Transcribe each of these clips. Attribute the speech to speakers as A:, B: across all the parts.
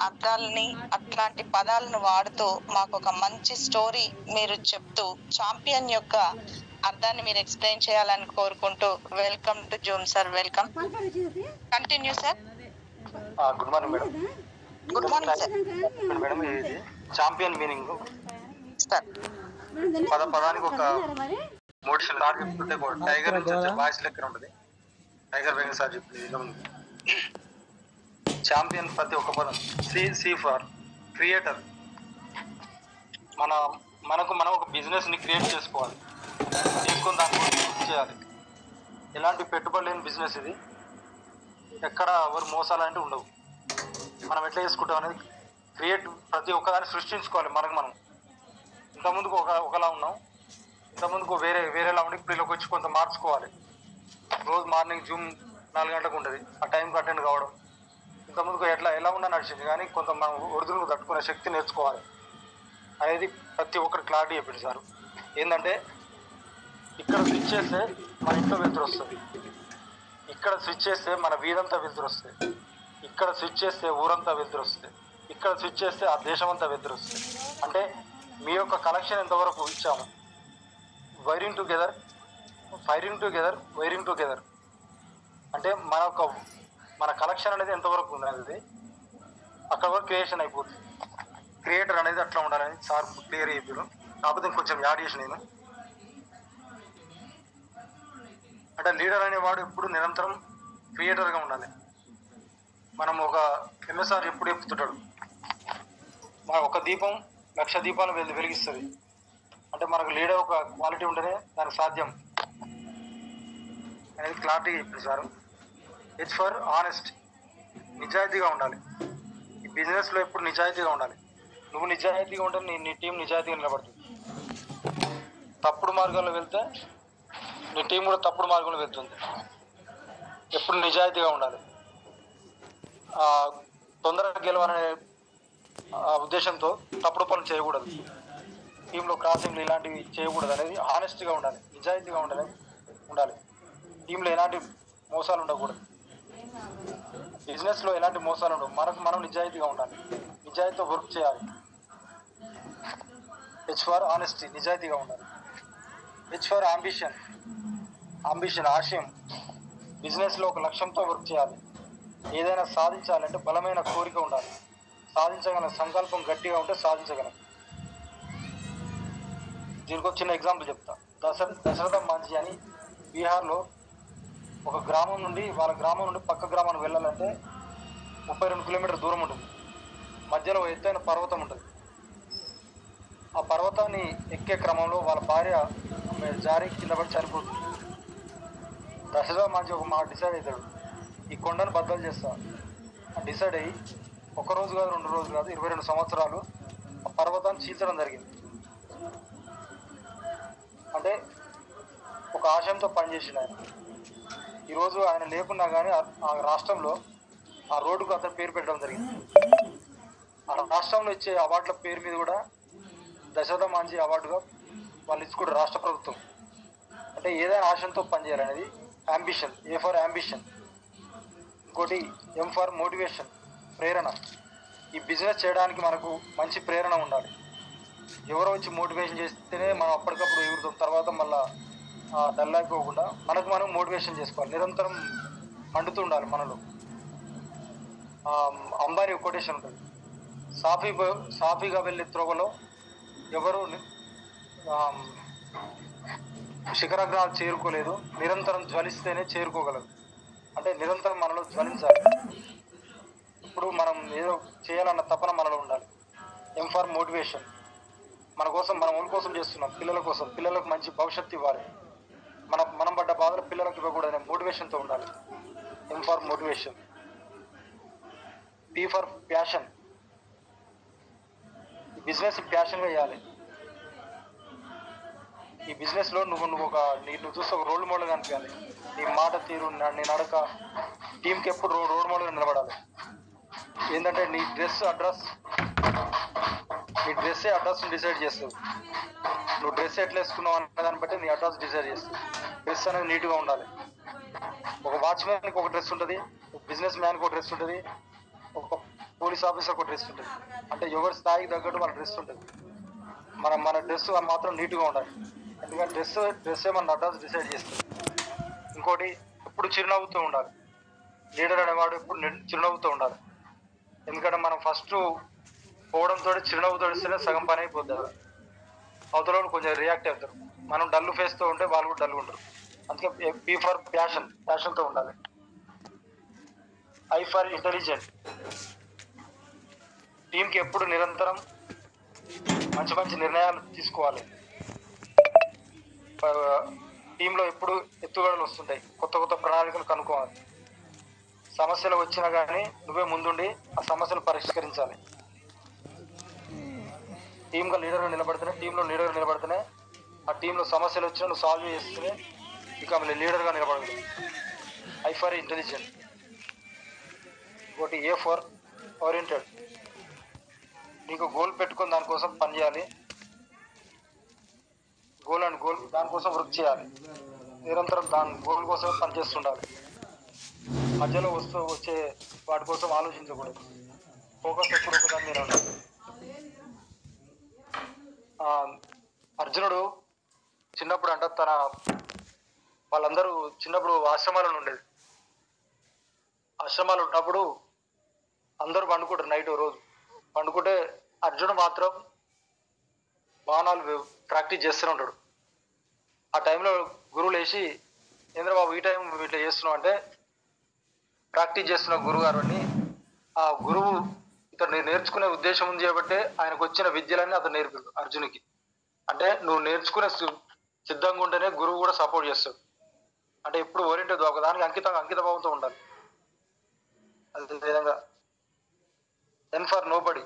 A: అర్థాలని అట్లాంటి పదాలను వాడుతూ మాకు ఒక మంచి స్టోరీ మీరు చెప్తూ చాంపియన్ యొక్క అర్థాన్ని మీరు ఎక్స్ప్లెయిన్ చేయాలని కోరుకుంటూ welcome to Zoom sir. Welcome, continue sir.
B: Good morning madam.
A: Good morning sir.
B: Madam, ఇది చాంపియన్ మీనింగ్
A: సార్
B: పదానికి ఒక మోటివేషన్ సార్ చెప్తుంటే టైగర్ నుంచి వచ్చే వాయిస్ లెక్క ఉంటుంది. టైగర్ వెంకట సార్ చెప్తుంది. చాంపియన్ ప్రతి ఒక్క పదం సి ఫర్ క్రియేటర్. మనకు మనం ఒక బిజినెస్ని క్రియేట్ చేసుకొని దాన్ని చేయాలి. ఎలాంటి పెట్టుబడి లేని బిజినెస్ ఇది. ఎక్కడ ఎవరు మోసాలు అంటే ఉండవు. మనం ఎట్లా చేసుకుంటాం అనేది క్రియేట్ ప్రతి ఒక్కదాన్ని సృష్టించుకోవాలి. మనం ఇంతకుముందుకు ఒకలా ఉన్నాం, ఇంతకుముందుకు వేరేలా ఉండి ఇప్పుడు ఇలాకి వచ్చి కొంత మార్చుకోవాలి. రోజు మార్నింగ్ జూమ్ 4 గంటలకు ఉంటుంది, ఆ టైంకి అటెండ్ కావడం. ఇంతకుముందుకు ఎలా ఉన్నా నడిచింది, కానీ కొంత మనం ఒడిదులకు తట్టుకునే శక్తి నేర్చుకోవాలి అనేది ప్రతి ఒక్కరు క్లారిటీ చెప్పింది సార్. ఏంటంటే ఇక్కడ స్విచ్ చేస్తే మన ఇంట్లో వెలుతురు వస్తుంది, ఇక్కడ స్విచ్ చేస్తే మన వీధంతా వెలుతురు వస్తుంది, ఇక్కడ స్విచ్ చేస్తే ఊరంతా వెలుతురు వస్తుంది, ఇక్కడ స్విచ్ చేస్తే ఆ దేశం అంతా వెలుతురు వస్తుంది. అంటే మీ యొక్క కలెక్షన్ ఎంతవరకు ఇచ్చాము. Wiring together, firing together, wiring together అంటే మన కలెక్షన్ అనేది ఎంతవరకు ఉంది అనేది అక్కడ వరకు క్రియేషన్ అయిపోతుంది. క్రియేటర్ అనేది అట్లా ఉండాలని సార్ క్లియర్ చెప్పారు. కాకపోతే కొంచెం యాడ్ చేసి నేను అంటే లీడర్ అనేవాడు ఎప్పుడు నిరంతరం క్రియేటర్గా ఉండాలి. మనం ఒక ఎంఎస్ఆర్ ఎప్పుడు చెప్తుంటాడు, మన ఒక దీపం 1,00,000 దీపాలు వెలిగిస్తుంది. అంటే మనకు లీడర్ ఒక క్వాలిటీ ఉంటేనే దానికి సాధ్యం అనేది క్లారిటీ చెప్పింది సార్. ఇట్స్ ఫర్ ఆనెస్ట్, నిజాయితీగా ఉండాలి. ఈ బిజినెస్లో ఎప్పుడు నిజాయితీగా ఉండాలి. నువ్వు నిజాయితీగా ఉంటే నీ టీం నిజాయితీగా నిలబడుతుంది. తప్పుడు మార్గాల్లో వెళ్తే నీ టీం కూడా తప్పుడు మార్గంలో వెళ్తుంది. ఎప్పుడు నిజాయితీగా ఉండాలి. తొందరగా గెలవాలనే ఉద్దేశంతో తప్పుడు పనులు చేయకూడదు. టీంలో క్రాసింగ్లు ఇలాంటివి చేయకూడదు అనేది ఆనెస్ట్గా ఉండాలి, నిజాయితీగా ఉండాలి. టీంలో ఎలాంటి మోసాలు ఉండకూడదు. బిజినెస్లో ఎలాంటి మోసాలు ఉండవు. మనం నిజాయితీగా ఉండాలి, నిజాయితీతో వర్క్ చేయాలి. హెచ్ ఫర్ ఆనెస్టీ, నిజాయితీగా ఉండాలి. హెచ్ ఫర్ అంబిషన్, ఆశయం. బిజినెస్లో ఒక లక్ష్యంతో వర్క్ చేయాలి. ఏదైనా సాధించాలంటే బలమైన కోరిక ఉండాలి. సాధించగల సంకల్పం గట్టిగా ఉంటే సాధించగలం. దీనికి ఒక చిన్న ఎగ్జాంపుల్ చెప్తా. దశరథ మాంఝీ అని బీహార్లో ఒక గ్రామం నుండి పక్క గ్రామానికి వెళ్ళాలంటే 32 కిలోమీటర్ దూరం ఉంటుంది. మధ్యలో ఎత్తైన పర్వతం ఉంటుంది. ఆ పర్వతాన్ని ఎక్కే క్రమంలో వాళ్ళ భార్య జారి కింద పడి చనిపోతుంది. దశరథ మాంఝీ ఒక మాట డిసైడ్ అవుతాడు, ఈ కొండను బద్దలు చేస్తా. డిసైడ్ అయ్యి 1 రోజు కాదు, 2 రోజులు కాదు, 22 సంవత్సరాలు ఆ పర్వతాన్ని చీల్చడం జరిగింది. అంటే ఒక ఆశయంతో పనిచేసిన ఆయన. ఈరోజు ఆయన లేకున్నా కానీ ఆ రాష్ట్రంలో ఆ రోడ్డుకు అతను పేరు పెట్టడం జరిగింది. ఆ రాష్ట్రంలో ఇచ్చే అవార్డుల పేరు మీద కూడా దశరథ మాంఝీ అవార్డుగా వాళ్ళు ఇచ్చుకుంటారు రాష్ట్ర ప్రభుత్వం. అంటే ఏదైనా ఆశయంతో పనిచేయాలనేది అంబిషన్. A for ambition. ఇంకోటి ఎం ఫర్ మోటివేషన్, ప్రేరణ. ఈ బిజినెస్ చేయడానికి మనకు మంచి ప్రేరణ ఉండాలి. ఎవరో వచ్చి మోటివేషన్ చేస్తేనే మనం అప్పటికప్పుడు ఎగురుతాం. తర్వాత మళ్ళీ డల్ అయిపోకుండా మనకు మనం మోటివేషన్ చేసుకోవాలి. నిరంతరం మండుతూ ఉండాలి మనలో. అంబానీ కొటేషన్ ఉంటుంది, సాఫీగా వెళ్ళే త్రోవలో ఎవరు శిఖరాగ్రాలు చేరుకోలేదు, నిరంతరం జ్వలిస్తేనే చేరుకోగలరు. అంటే నిరంతరం మనలో జ్వలించాలి. ఇప్పుడు మనం ఏదో చేయాలన్న తపన మనలో ఉండాలి. ఎం ఫర్ మోటివేషన్. మన ఊరి కోసం చేస్తున్నాం, పిల్లల కోసం. పిల్లలకు మంచి భవిష్యత్తు ఇవ్వాలి. మనం పడ్డ బాధలు పిల్లలకు ఇవ్వకూడదనే మోటివేషన్తో ఉండాలి. ఎం for motivation. P for passion. ఈ బిజినెస్ ప్యాషన్గా చేయాలి. ఈ బిజినెస్లో నువ్వు చూస్తే ఒక రోల్ మోడల్గా అనిపించాలి. నీ మాట తీరు, నీ నడక టీంకి ఎప్పుడు రోల్ మోడల్గా నిలబడాలి. ఏంటంటే నీ డ్రెస్సే అడ్రస్ని డిసైడ్ చేస్తుంది. నువ్వు డ్రెస్ ఎట్లా వేసుకున్నావు అనే దాన్ని బట్టి నీ అడ్రస్ డిసైడ్ చేస్తుంది. డ్రెస్ అనేది నీట్గా ఉండాలి. ఒక వాచ్మ్యాన్కి ఒక డ్రెస్ ఉంటుంది, ఒక బిజినెస్ మ్యాన్కి ఒక డ్రెస్ ఉంటుంది, ఒక పోలీస్ ఆఫీసర్ ఒక డ్రెస్ ఉంటుంది. అంటే ఎవరి స్థాయికి తగ్గట్టు వాళ్ళ డ్రెస్ ఉంటుంది. మన డ్రెస్ మాత్రం నీట్గా ఉండాలి. ఎందుకంటే డ్రెస్ ఏమన్నా అడ్రస్ డిసైడ్ చేస్తుంది. ఇంకోటి ఎప్పుడు చిరునవ్వుతూ ఉండాలి. లీడర్ అనేవాడు ఎప్పుడు చిరునవ్వుతూ ఉండాలి. ఎందుకంటే మనం ఫస్ట్ పోవడంతో చిరునవ్వుతో ఇస్తేనే సగం పని అయిపోతుంది. అవతల కొంచెం రియాక్ట్ అవుతారు. మనం డల్ ఫేస్తో ఉంటే వాళ్ళు కూడా డల్ ఉంటారు. అందుకే పీ ఫర్ ప్యాషన్తో ఉండాలి. I for intelligent. టీంకి ఎప్పుడు నిరంతరం మంచి మంచి నిర్ణయాలు తీసుకోవాలి. టీంలో ఎప్పుడు ఎత్తుగడలు వస్తుంటాయి. కొత్త ప్రణాళికలు కనుక్కోవాలి. సమస్యలు వచ్చినా కానీ నువ్వే ముందుండి ఆ సమస్యలు పరిష్కరించాలి. టీంలో లీడర్గా నిలబడితేనే ఆ టీంలో సమస్యలు వచ్చినా నువ్వు సాల్వ్ చేస్తేనే ఇక లీడర్గా నిలబడదు. I for intelligent. ఇంకోటి ఏ ఫర్ ఓరియంటెడ్. నీకు గోల్ పెట్టుకొని దానికోసం పనిచేయాలి. గోల్ దానికోసం వర్క్ చేయాలి. నిరంతరం దాని గోల్ కోసం పనిచేస్తుండాలి. మధ్యలో వచ్చే వాటి కోసం ఆలోచించకూడదు. ఫోకస్ ఎప్పుడు ఒకదాని మీద ఉండాలి. అర్జునుడు చిన్నప్పుడు వాళ్ళందరూ చిన్నప్పుడు ఆశ్రమాలను ఉండేది. ఆశ్రమాలు ఉన్నప్పుడు అందరూ పండుకుంటారు. నైట్ రోజు పండుకుంటే అర్జునుడు మాత్రం బాణాలు ప్రాక్టీస్ చేస్తూనే ఉంటాడు. ఆ టైంలో గురువు లేచి, ఏంద్రబాబు ఈ టైం ఇట్లా చేస్తున్నావు అంటే, ప్రాక్టీస్ చేస్తున్న గురువు గారు అని. ఆ గురువు ఇతను నేర్చుకునే ఉద్దేశం ఉంది కాబట్టి ఆయనకు వచ్చిన విద్యలన్నీ అతను నేర్పాడు అర్జునికి. అంటే నువ్వు నేర్చుకునే సిద్ధంగా ఉంటేనే గురువు కూడా సపోర్ట్ చేస్తాడు. అంటే ఎప్పుడు ఓరియంటెడ్ ఒకదానికి అంకిత భావంతో ఉండాలి. అదేవిధంగా ఎన్ ఫర్ నోబడి.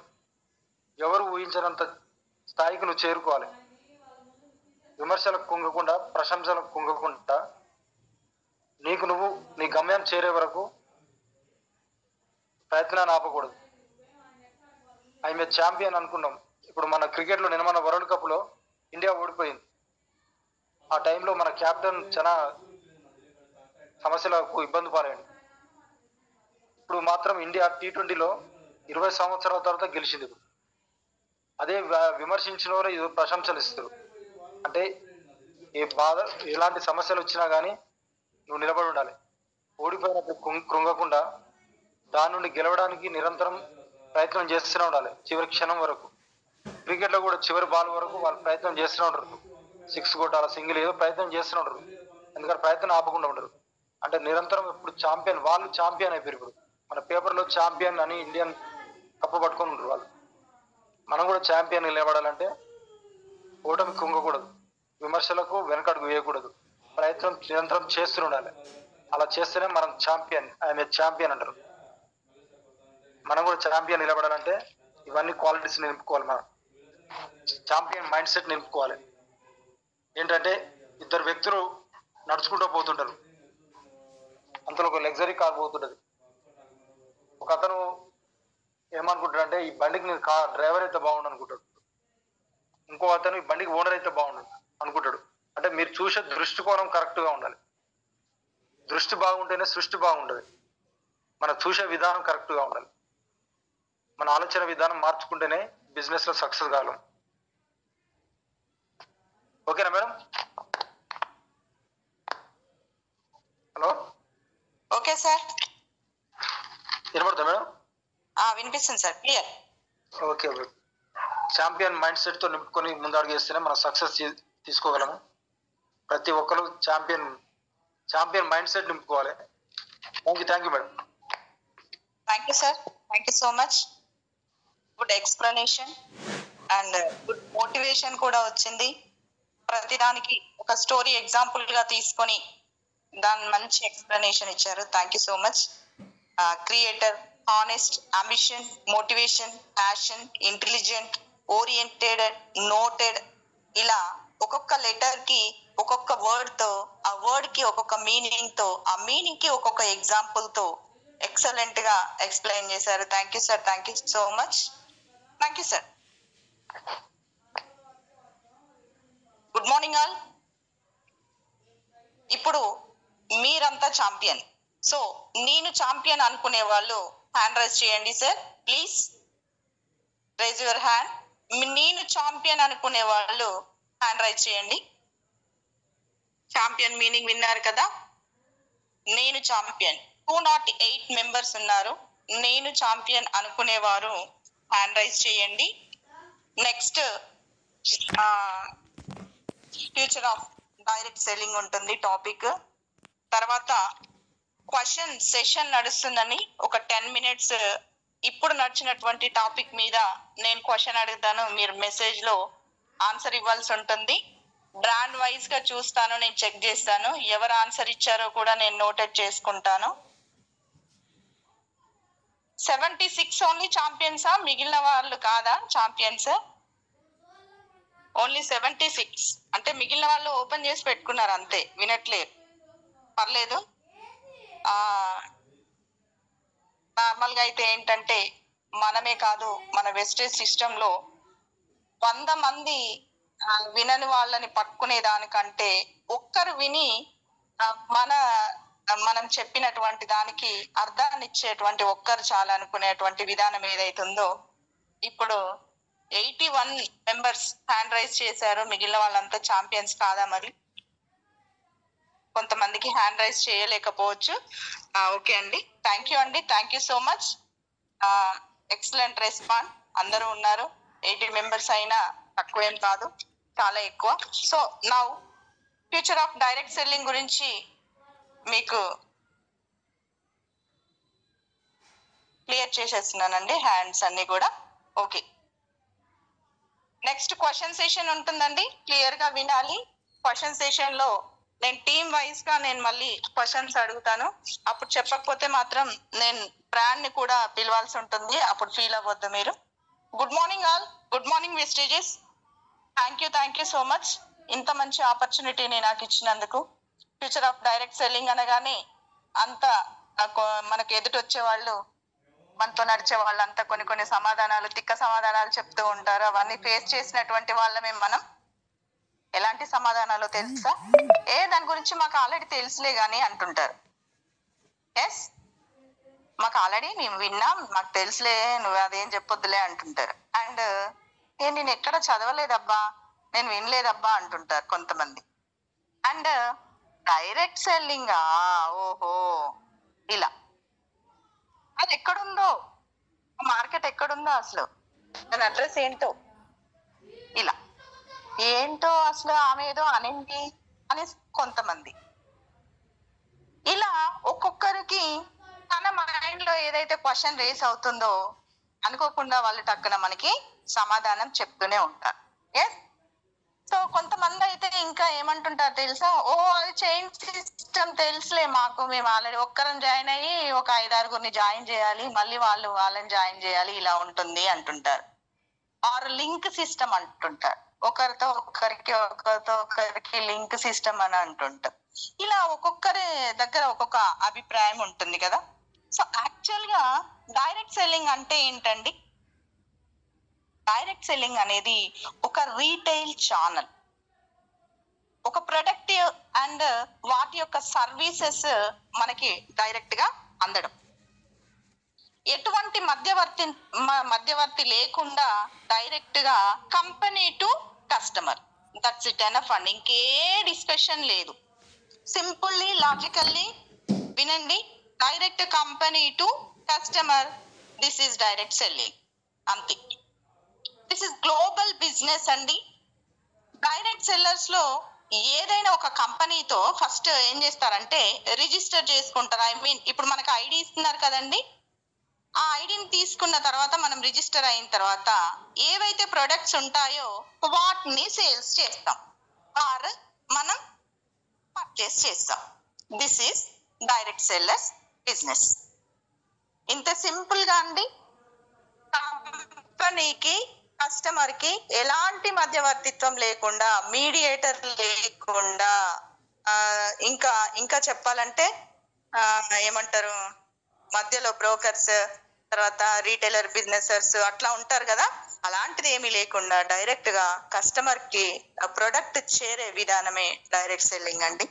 B: ఎవరు ఊహించినంత స్థాయికి నువ్వు చేరుకోవాలి. విమర్శలకు కుంగకుండా, ప్రశంసలకు కుంగకుండా నువ్వు నీ గమ్యాన్ని చేరే వరకు ప్రయత్నాన్ని ఆపకూడదు. ఆమె ఛాంపియన్ అనుకున్నాం. ఇప్పుడు మన క్రికెట్లో మన వరల్డ్ కప్లో ఇండియా ఓడిపోయింది. ఆ టైంలో మన కెప్టెన్ చాలా సమస్యలకు ఇబ్బంది పాలైంది. ఇప్పుడు మాత్రం ఇండియా T20లో 20 సంవత్సరాల తర్వాత గెలిచింది. అదే విమర్శించిన వారు ఇది ప్రశంసలు ఇస్తారు. అంటే ఎలాంటి సమస్యలు వచ్చినా కానీ నువ్వు నిలబడి ఉండాలి. ఓడిపోయినప్పుడు కృంగకుండా దాని నుండి గెలవడానికి నిరంతరం ప్రయత్నం చేస్తూనే ఉండాలి. చివరి క్షణం వరకు. క్రికెట్లో కూడా చివరి బాల్ వరకు వాళ్ళు ప్రయత్నం చేస్తూనే ఉంటారు. 6 కొట్టాల, సింగిల్ ఏదో ప్రయత్నం చేస్తూనే ఉంటారు. ఎందుకంటే ప్రయత్నం ఆపకుండా ఉండరు. అంటే నిరంతరం ఇప్పుడు వాళ్ళు ఛాంపియన్ అయిపోయారు. ఇప్పుడు మన పేపర్లో ఛాంపియన్ అని ఇండియన్ కప్పు పట్టుకొని ఉంటారు వాళ్ళు. మనం కూడా ఛాంపియన్ నిలబడాలంటే ఓటమి కుంగకూడదు. విమర్శలకు వెనకడుగు వేయకూడదు. ప్రయత్నం నిరంతరం చేస్తూ ఉండాలి. అలా చేస్తేనే మనం ఐఎమ్ ఏ ఛాంపియన్ అంటారు. మనం కూడా ఛాంపియన్ నిలబడాలంటే ఇవన్నీ క్వాలిటీస్ నింపుకోవాలి. మనం ఛాంపియన్ మైండ్ సెట్ నింపుకోవాలి. ఏంటంటే ఇద్దరు వ్యక్తులు నడుచుకుంటూ పోతుంటారు. అంతలో ఒక లగ్జరీ కార్ పోతుంటది. ఒక అతను ఏమనుకుంటాడంటే ఈ బండికి నేను డ్రైవర్ అయితే బాగుండు అనుకుంటాడు. ఇంకో అతను ఈ బండికి ఓనర్ అయితే బాగుండు అనుకుంటాడు. అంటే మీరు చూసే దృష్టికోణం కరెక్ట్గా ఉండాలి. దృష్టి బాగుంటేనే సృష్టి బాగుంటుంది. మనం చూసే విధానం కరెక్ట్గా ఉండాలి. మన ఆలోచన విధానం మార్చుకుంటేనే బిజినెస్లో సక్సెస్ కాగలం. ఓకేనా మేడం? Hello,
A: okay sir.
B: వినపడుతుందా మేడం?
A: వినిపిస్తుంది sir, clear.
B: Okay. Champion mind సెట్తో నింపుకొని ముందడుగు వేస్తేనే మనం సక్సెస్ తీసుకోగలము. ప్రతి ఒక్కరు ఛాంపియన్ మైండ్ సెట్ నింపుకోవాలి. Thank you madam.
A: Thank you sir. Thank you so much. Good explanation and good motivation కూడా వచ్చింది. ప్రతిదానికి ఒక స్టోరీ ఎగ్జాంపుల్ గా తీసుకొని దాని మంచి ఎక్స్ప్లెనేషన్ ఇచ్చారు. Thank you so much. Creator, honest, ambition, motivation, passion, intelligent, oriented, noted, ఇలా ఒక్కొక్క లెటర్ కి ఒక్కొక్క వర్డ్ తో, ఆ వర్డ్ కి ఒక్కొక్క మీనింగ్ తో, ఆ మీనింగ్ కి ఒక్కొక్క ఎగ్జాంపుల్ తో ఎక్సలెంట్ గా ఎక్స్ప్లెయిన్ చేశారు. Thank you sir. Thank you so much. Thank you sir. Good morning all. ఇప్పుడు మీరంతా ఛాంపియన్. సో నేను ఛాంపియన్ అనుకునే వాళ్ళు హ్యాండ్ రైజ్ చేయండి sir. Please rise your hand. నేను ఛాంపియన్ అనుకునే వాళ్ళు హ్యాండ్ రైజ్ చేయండి. ఛాంపియన్ మీనింగ్ విన్నారు కదా. నేను ఛాంపియన్ 208 మెంబర్స్ ఉన్నారు. నేను ఛాంపియన్ అనుకునేవారు హ్యాండ్ రైజ్ చేయండి. Next future of direct selling ఉంటుంది టాపిక్. తర్వాత క్వశ్చన్ సెషన్ నడుస్తుందని ఒక 10 minutes ఇప్పుడు నడిచినటువంటి టాపిక్ మీద నేను క్వశ్చన్ అడుగుతాను, మీరు మెసేజ్ లో ఆన్సర్ ఇవ్వాల్సి ఉంటుంది. బ్రాండ్ వైజ్ గా చూస్తాను, నేను చెక్ చేస్తాను, ఎవరు ఆన్సర్ ఇచ్చారో కూడా నేను నోటెడ్ చేసుకుంటాను. 76 ఓన్లీ ఛాంపియన్సా, మిగిలిన వాళ్ళు కాదా ఛాంపియన్స్? ఓన్లీ 76 అంటే మిగిలిన వాళ్ళు ఓపెన్ చేసి పెట్టుకున్నారు అంతే, వినట్లేదు. పర్లేదు. నార్మల్ గా అయితే ఏంటంటే మనమే కాదు, మన వెస్టేజ్ సిస్టమ్ లో 100 మంది వినని వాళ్ళని పట్టుకునే దానికంటే ఒక్కరు విని మనం చెప్పినటువంటి దానికి అర్థాన్ని ఇచ్చేటువంటి ఒక్కరు చాలా అనుకునేటువంటి విధానం ఏదైతుందో. ఇప్పుడు 81 మెంబర్స్ హ్యాండ్ రైజ్ చేశారు. మిగిలిన వాళ్ళంతా ఛాంపియన్స్ కాదా? మరి కొంతమందికి హ్యాండ్ రైజ్ చేయలేకపోవచ్చు. ఓకే అండి, థ్యాంక్ యూ అండి, thank you so much. Excellent respond అందరూ ఉన్నారు. 80 మెంబర్స్ అయినా తక్కువేం కాదు, చాలా ఎక్కువ. So now future of direct selling గురించి మీకు క్లియర్ చేసేస్తున్నానండి హ్యాండ్స్ అన్ని కూడా. ఓకే, నెక్స్ట్ క్వశ్చన్ సెషన్ ఉంటుందండి, క్లియర్ గా వినాలి. క్వశ్చన్ సెషన్ లో నేను టీమ్ వైజ్ గా నేను మళ్ళీ క్వశ్చన్స్ అడుగుతాను. అప్పుడు చెప్పకపోతే మాత్రం నేను బ్రాండ్ ని కూడా పిలవాల్సి ఉంటుంది, అప్పుడు ఫీల్ అవ్వద్దు మీరు. Good morning all, good morning Vestiges. Thank you so much ఇంత మంచి ఆపర్చునిటీని నాకు ఇచ్చినందుకు. ఫ్యూచర్ ఆఫ్ డైరెక్ట్ సెల్లింగ్ అనగానే అంతా మనకు ఎదుటి వచ్చే వాళ్ళు, మనతో నడిచే వాళ్ళంతా కొన్ని సమాధానాలు, తిక్క సమాధానాలు చెప్తూ ఉంటారు. అవన్నీ ఫేస్ చేసినటువంటి వాళ్ళమే మనం. ఎలాంటి సమాధానాలు తెలుసా? దాని గురించి మాకు ఆల్రెడీ తెలుసులే గాని అంటుంటారు. ఎస్, మాకు ఆల్రెడీ మేము విన్నాం, మాకు తెలుసులే, నువ్వు అదేం చెప్పొద్దులే అంటుంటారు. అండ్ నేను ఎక్కడ చదవలేదబ్బా, నేను వినలేదబ్బా అంటుంటారు కొంతమంది. అండ్ డైరెక్ట్ సెల్లింగ్, ఓహో ఇలా, అది ఎక్కడుందో, మార్కెట్ ఎక్కడుందో, అసలు దాని అడ్రస్ ఏంటో, ఇలా ఏంటో అసలు ఆమె ఏదో అనింది అని కొంతమంది. ఇలా ఒక్కొక్కరికి తన మైండ్ లో ఏదైతే క్వశ్చన్ రేస్ అవుతుందో అనుకోకుండా వాళ్ళు టక్కున మనకి సమాధానం చెప్తూనే ఉంటారు. ఎస్, సో కొంతమంది అయితే ఇంకా ఏమంటుంటారు తెలుసా, అది చైన్ సిస్టమ్ తెలుసులే మాకు, మేము ఆల్రెడీ ఒక్కరిని జాయిన్ అయ్యి ఒక 5-6 జాయిన్ చేయాలి, మళ్ళీ వాళ్ళని జాయిన్ చేయాలి, ఇలా ఉంటుంది అంటుంటారు. ఆర్ లింక్ సిస్టమ్ అంటుంటారు, ఒకరితో ఒకరికి లింక్ సిస్టమ్ అని అంటుంటారు. ఇలా ఒక్కొక్కరి దగ్గర ఒక్కొక్క అభిప్రాయం ఉంటుంది కదా. సో యాక్చువల్ గా డైరెక్ట్ సెల్లింగ్ అంటే ఏంటండి? డైరెక్ట్ సెల్లింగ్ అనేది ఒక రీటైల్ ఛానల్, ఒక ప్రొడక్ట్ అండ్ వాటి యొక్క సర్వీసెస్ మనకి డైరెక్ట్ గా అందడం. ఎటువంటి మధ్యవర్తి లేకుండా డైరెక్ట్ గా company to customer, that's it enough అండి, ఇంకే డిస్కషన్ లేదు. సింపుల్లీ లాజికల్లీ వినండి, direct company to customer, this is direct selling, అంతే. దిస్ ఇస్ గ్లోబల్ బిజినెస్ అండి. డైరెక్ట్ సెల్లర్స్ లో ఏదైనా ఒక కంపెనీతో ఫస్ట్ ఏం చేస్తారంటే రిజిస్టర్ చేసుకుంటారు. ఐ మీన్ ఇప్పుడు మనకు ఐడి ఇస్తున్నారు కదండి, ఆ ఐడిని తీసుకున్న తర్వాత మనం రిజిస్టర్ అయిన తర్వాత ఏవైతే ప్రొడక్ట్స్ ఉంటాయో వాటిని సేల్స్ చేస్తాం ఆర్ మనం పర్చేస్ చేస్తాం. This is direct sellers business. ఇంత సింపుల్ గా అండి. కంపెనీకి కస్టమర్ కి ఎలాంటి మధ్యవర్తిత్వం లేకుండా, మీడియేటర్ లేకుండా, ఇంకా చెప్పాలంటే ఏమంటారు, మధ్యలో బ్రోకర్స్, తర్వాత రీటైలర్ బిజినెసర్స్ అట్లా ఉంటారు కదా, అలాంటిది ఏమీ లేకుండా డైరెక్ట్ గా కస్టమర్ కి ప్రొడక్ట్ చేరే విధానమే డైరెక్ట్ సెల్లింగ్ అండి.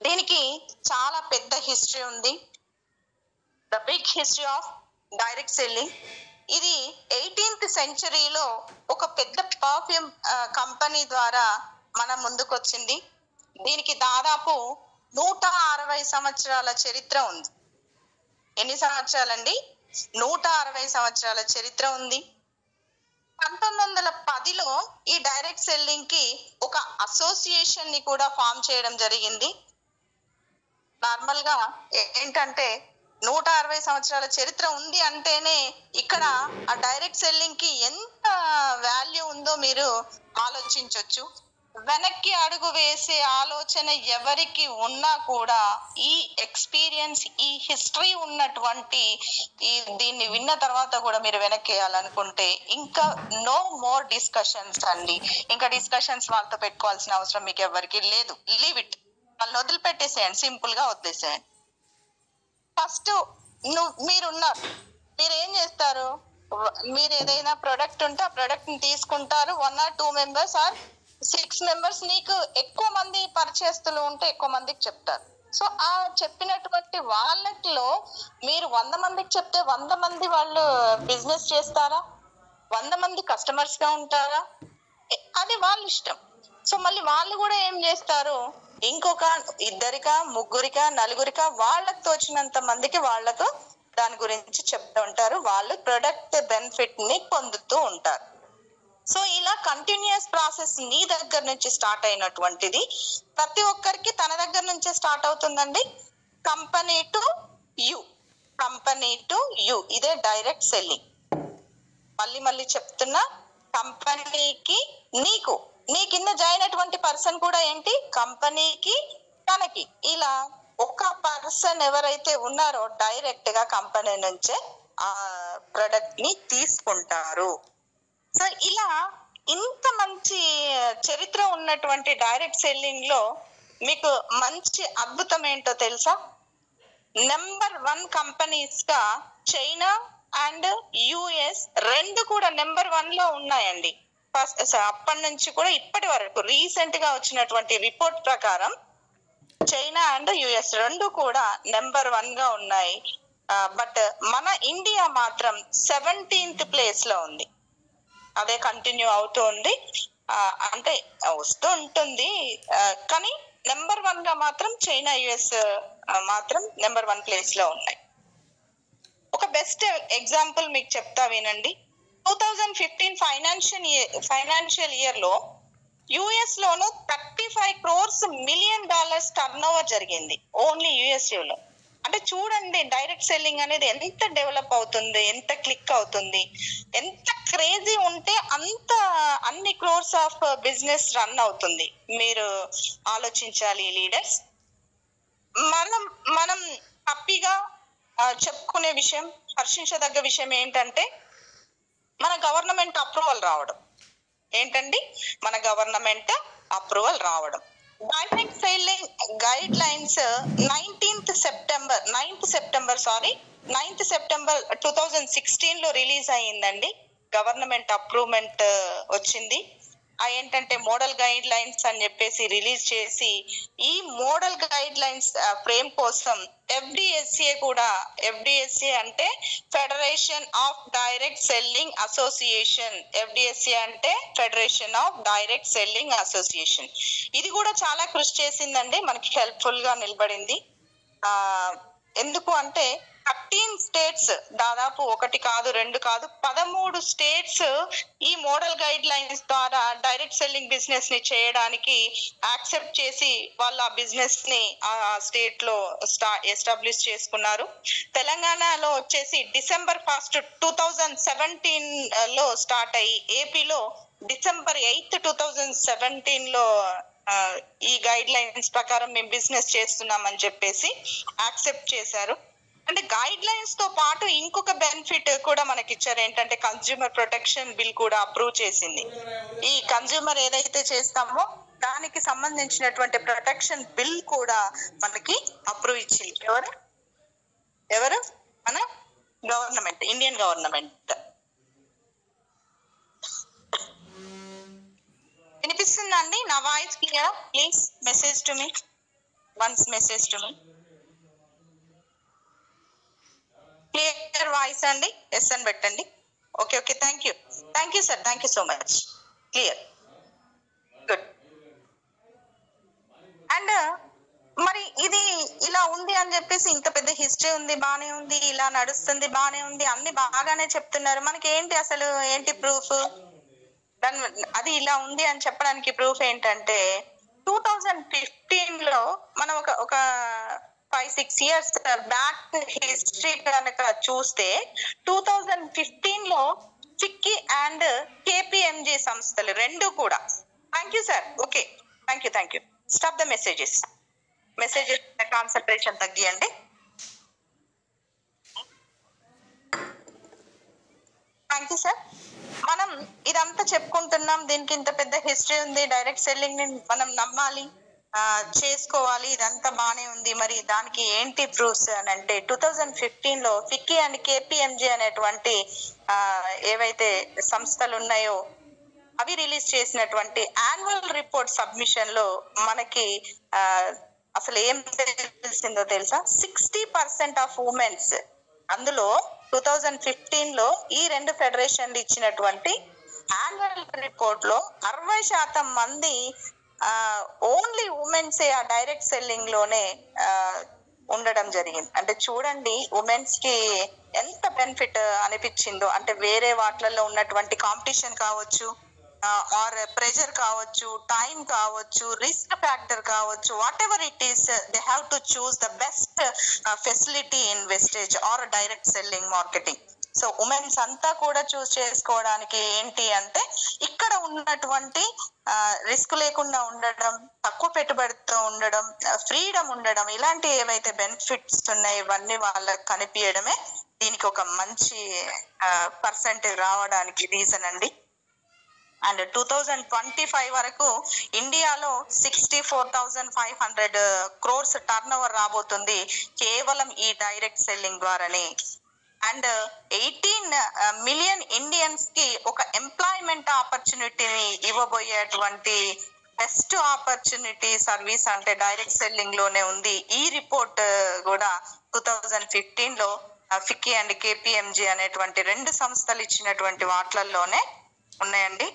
A: దీనికి చాలా పెద్ద హిస్టరీ ఉంది. The big history of direct selling. ఇది 18th సెంచరీలో ఒక పెద్ద పర్ఫ్యూమ్ కంపెనీ ద్వారా మన ముందుకు వచ్చింది. దీనికి దాదాపు 160 సంవత్సరాల చరిత్ర ఉంది. ఎన్ని సంవత్సరాలండి? 160 సంవత్సరాల చరిత్ర ఉంది. 1910లో ఈ డైరెక్ట్ సెల్లింగ్ కి ఒక అసోసియేషన్ ని కూడా ఫామ్ చేయడం జరిగింది. నార్మల్ గా ఏంటంటే 160 సంవత్సరాల చరిత్ర ఉంది అంటేనే ఇక్కడ ఆ డైరెక్ట్ సెల్లింగ్ కి ఎంత వాల్యూ ఉందో మీరు ఆలోచించవచ్చు. వెనక్కి అడుగు వేసే ఆలోచన ఎవరికి ఉన్నా కూడా ఈ ఎక్స్పీరియన్స్, ఈ హిస్టరీ ఉన్నటువంటి దీన్ని విన్న తర్వాత కూడా మీరు వెనక్కి వేయాలనుకుంటే ఇంకా నో మోర్ డిస్కషన్స్ అండి. ఇంకా డిస్కషన్స్ వాళ్ళతో పెట్టుకోవాల్సిన అవసరం మీకు ఎవరికి లేదు. లీవ్ ఇట్, వాళ్ళని వదిలిపెట్టేసేయండి, సింపుల్ గా వదిలేసేయండి. ఫస్ట్ మీరున్నారు, మీరు ఏం చేస్తారు? మీరు ఏదైనా ప్రొడక్ట్ ఉంటే ఆ ప్రొడక్ట్ ని తీసుకుంటారు. 1 or 2 members ఆర్ 6 members, నీకు ఎక్కువ మంది పరిచయస్తులు ఉంటే ఎక్కువ మందికి చెప్తారు. సో ఆ చెప్పినటువంటి వాళ్ళలో మీరు 100 మందికి చెప్తే 100 మంది వాళ్ళు బిజినెస్ చేస్తారా? 100 మంది కస్టమర్స్ గా ఉంటారా? అది వాళ్ళ ఇష్టం. సో మళ్ళీ వాళ్ళు కూడా ఏం చేస్తారు, ఇంకొక 2 3 4 వాళ్ళకి తోచినంత మందికి వాళ్ళకు దాని గురించి చెప్తూ ఉంటారు. వాళ్ళు ప్రొడక్ట్ బెనిఫిట్ ని పొందుతూ ఉంటారు. సో ఇలా కంటిన్యూస్ ప్రాసెస్ నీ దగ్గర నుంచి స్టార్ట్ అయినటువంటిది ప్రతి ఒక్కరికి తన దగ్గర నుంచే స్టార్ట్ అవుతుందండి. Company to you, company to you, ఇదే డైరెక్ట్ సెల్లింగ్. మళ్ళీ చెప్తున్నా, కంపెనీకి నీకు, నీ కింద జాయిన్ అయినటువంటి పర్సన్ కూడా ఏంటి, కంపెనీకి తనకి, ఇలా ఒక పర్సన్ ఎవరైతే ఉన్నారో డైరెక్ట్ గా కంపెనీ నుంచే ఆ ప్రొడక్ట్ ని తీసుకుంటారు. సో ఇలా ఇంత మంచి చరిత్ర ఉన్నటువంటి డైరెక్ట్ సెల్లింగ్ లో మీకు మంచి అద్భుతం ఏంటో తెలుసా? నెంబర్ 1 కంపెనీస్ గా చైనా అండ్ యుఎస్ 2 కూడా నెంబర్ 1 లో ఉన్నాయండి. ఫస్ట్ అప్పటి నుంచి కూడా ఇప్పటి వరకు రీసెంట్ గా వచ్చినటువంటి రిపోర్ట్ ప్రకారం చైనా అండ్ యుఎస్ 2 కూడా నెంబర్ 1 గా ఉన్నాయి. బట్ మన ఇండియా మాత్రం 17th ప్లేస్ లో ఉంది. అదే కంటిన్యూ అవుతూ ఉంది, అంటే వస్తూ ఉంటుంది. కానీ నెంబర్ 1 గా మాత్రం చైనా యుఎస్ మాత్రం నెంబర్ 1 ప్లేస్ లో ఉన్నాయి. ఒక బెస్ట్ ఎగ్జాంపుల్ మీకు చెప్తా వినండి. 2015 ఫైనాన్షియల్ ఇయర్ లో యుఎస్ లోను 35 crores $1 million టర్న్ ఓవర్ జరిగింది ఓన్లీ యుఎస్ఏ లో. అంటే చూడండి డైరెక్ట్ సెల్లింగ్ అనేది ఎంత డెవలప్ అవుతుంది, ఎంత క్లిక్ అవుతుంది, ఎంత క్రేజీ ఉంటే అంత అన్ని క్రోర్స్ ఆఫ్ బిజినెస్ రన్ అవుతుంది. మీరు ఆలోచించాలి లీడర్స్. మనం హ్యాపీగా చెప్పుకునే విషయం, హర్షించదగ్గ విషయం ఏంటంటే మన గవర్నమెంట్ అప్రూవల్ రావడం. ఏంటండి? మన గవర్నమెంట్ అప్రూవల్ రావడం. Direct selling guide lines 9th September 2016 లో రిలీజ్ అయ్యిందండి. గవర్నమెంట్ అప్రూవ్మెంట్ వచ్చింది. ఏంటంటే మోడల్ గైడ్ లైన్స్ అని చెప్పేసి రిలీజ్ చేసి, ఈ మోడల్ గైడ్ లైన్స్ ఫ్రేమ్ కోసం ఎఫ్డిఎస్ఏ అంటే federation of direct selling association, FDSA అంటే federation of direct selling association, ఇది కూడా చాలా కృషి చేసిందండి, మనకి హెల్ప్ఫుల్ గా నిలబడింది. ఎందుకు అంటే 13 స్టేట్స్, దాదాపు 1 కాదు 2 కాదు 13 స్టేట్స్ ఈ మోడల్ గైడ్ లైన్స్ ద్వారా డైరెక్ట్ సెల్లింగ్ బిజినెస్ ని చేయడానికి యాక్సెప్ట్ చేసి వాళ్ళు ఆ బిజినెస్ ని ఆ స్టేట్ లో ఎస్టాబ్లిష్ చేసుకున్నారు. తెలంగాణలో వచ్చేసి December 1st 2017 లో స్టార్ట్ అయ్యి, ఏపీలో December 8th 2017 లో ఈ గైడ్ లైన్స్ ప్రకారం మేము బిజినెస్ చేస్తున్నామని చెప్పేసి యాక్సెప్ట్ చేశారు. అంటే గైడ్ లైన్స్ తో పాటు ఇంకొక బెనిఫిట్ కూడా మనకి ఇచ్చారు. ఏంటంటే కన్స్యూమర్ ప్రొటెక్షన్ బిల్ కూడా అప్రూవ్ చేసింది. ఈ కన్స్యూమర్ ఏదైతే చేస్తామో దానికి సంబంధించినటువంటి ప్రొటెక్షన్ బిల్ కూడా మనకి అప్రూవ్ ఇచ్చింది. ఎవరు? మన గవర్నమెంట్, ఇండియన్ గవర్నమెంట్. వినిపిస్తుందా అండి నా voice clear? Please message to me. Clear voice అండి? ఎస్ అని పెట్టండి. Okay okay, thank you sir, thank you so much. Clear, good. And మరి ఇది ఇలా ఉంది అని చెప్పేసి, ఇంత పెద్ద హిస్టరీ ఉంది, బానే ఉంది, ఇలా నడుస్తుంది, బానే ఉంది, అన్ని బాగానే చెప్తున్నారు, మనకి ఏంటి అసలు, ఏంటి ప్రూఫ్? అది ఇలా ఉంది అని చెప్పడానికి ప్రూఫ్ ఏంటంటే 2015 లో మనం ఒక 5-6 years బ్యాక్ హిస్టరీ కనుక చూస్తే 2015 లో ఫిక్కీ అండ్ కేపీఎంజీ సంస్థలు రెండు కూడా. Thank you sir. Okay, thank you. Stop the messages concentration తగ్గియండి. Thank you sir. మనం ఇదంతా చెప్పుకుంటున్నాం, దీనికి ఇంత పెద్ద హిస్టరీ ఉంది, డైరెక్ట్ సెల్లింగ్ ని మనం నమ్మాలి, చేసుకోవాలి, ఇదంతా బానే ఉంది. మరి దానికి ఏంటి ప్రూఫ్స్ అని అంటే 2015 లో ఫిక్కీ అండ్ కేపీఎంజీ అనేటువంటి ఏవైతే సంస్థలు ఉన్నాయో అవి రిలీజ్ చేసినటువంటి యాన్యువల్ రిపోర్ట్ సబ్మిషన్ లో మనకి అసలు ఏం తెలిసిందో తెలుసా? 60% ఆఫ్ ఉమెన్స్, అందులో 2015 లో ఈ రెండు ఫెడరేషన్లు ఇచ్చినటువంటి యాన్యువల్ రిపోర్ట్ లో 60% మంది ఓన్లీ ఉమెన్సే ఆ డైరెక్ట్ సెల్లింగ్ లోనే ఉండడం జరిగింది. అంటే చూడండి ఉమెన్స్ కి ఎంత బెనిఫిట్ అనిపించిందో. అంటే వేరే వాటిలలో ఉన్నటువంటి కాంపిటీషన్ కావచ్చు, ఆర్ ప్రెషర్ కావచ్చు, టైం కావచ్చు, రిస్క్ ఫ్యాక్టర్ కావచ్చు, whatever it is, they have to choose the best facility in vestige or direct selling marketing. So womens అంతా కూడా చూస్ చేసుకోవడానికి ఏంటి అంటే ఇక్కడ ఉన్నటువంటి రిస్క్ లేకుండా ఉండడం, తక్కువ పెట్టుబడితో ఉండడం, ఫ్రీడమ్ ఉండడం, ఇలాంటి ఏవైతే బెనిఫిట్స్ ఉన్నాయో ఇవన్నీ వాళ్ళకి కనిపించడమే దీనికి ఒక మంచి పర్సెంటేజ్ రావడానికి రీజన్ అండి. అండ్ 2025 వరకు ఇండియాలో 64,500 crores టర్న్ ఓవర్ రాబోతుంది కేవలం ఈ డైరెక్ట్ సెల్లింగ్ ద్వారానే. అండ్ 18 million ఇండియన్స్ కి ఒక ఎంప్లాయ్మెంట్ ఆపర్చునిటీని ఇవ్వబోయేటువంటి బెస్ట్ ఆపర్చునిటీ సర్వీస్ అంటే డైరెక్ట్ సెల్లింగ్ లోనే ఉంది. ఈ రిపోర్ట్ కూడా 2015 లో ఫిక్కీ అండ్ కేపీఎంజీ అనేటువంటి రెండు సంస్థలు ఇచ్చినటువంటి వాట్లల్లోనే ఉన్నాయండి.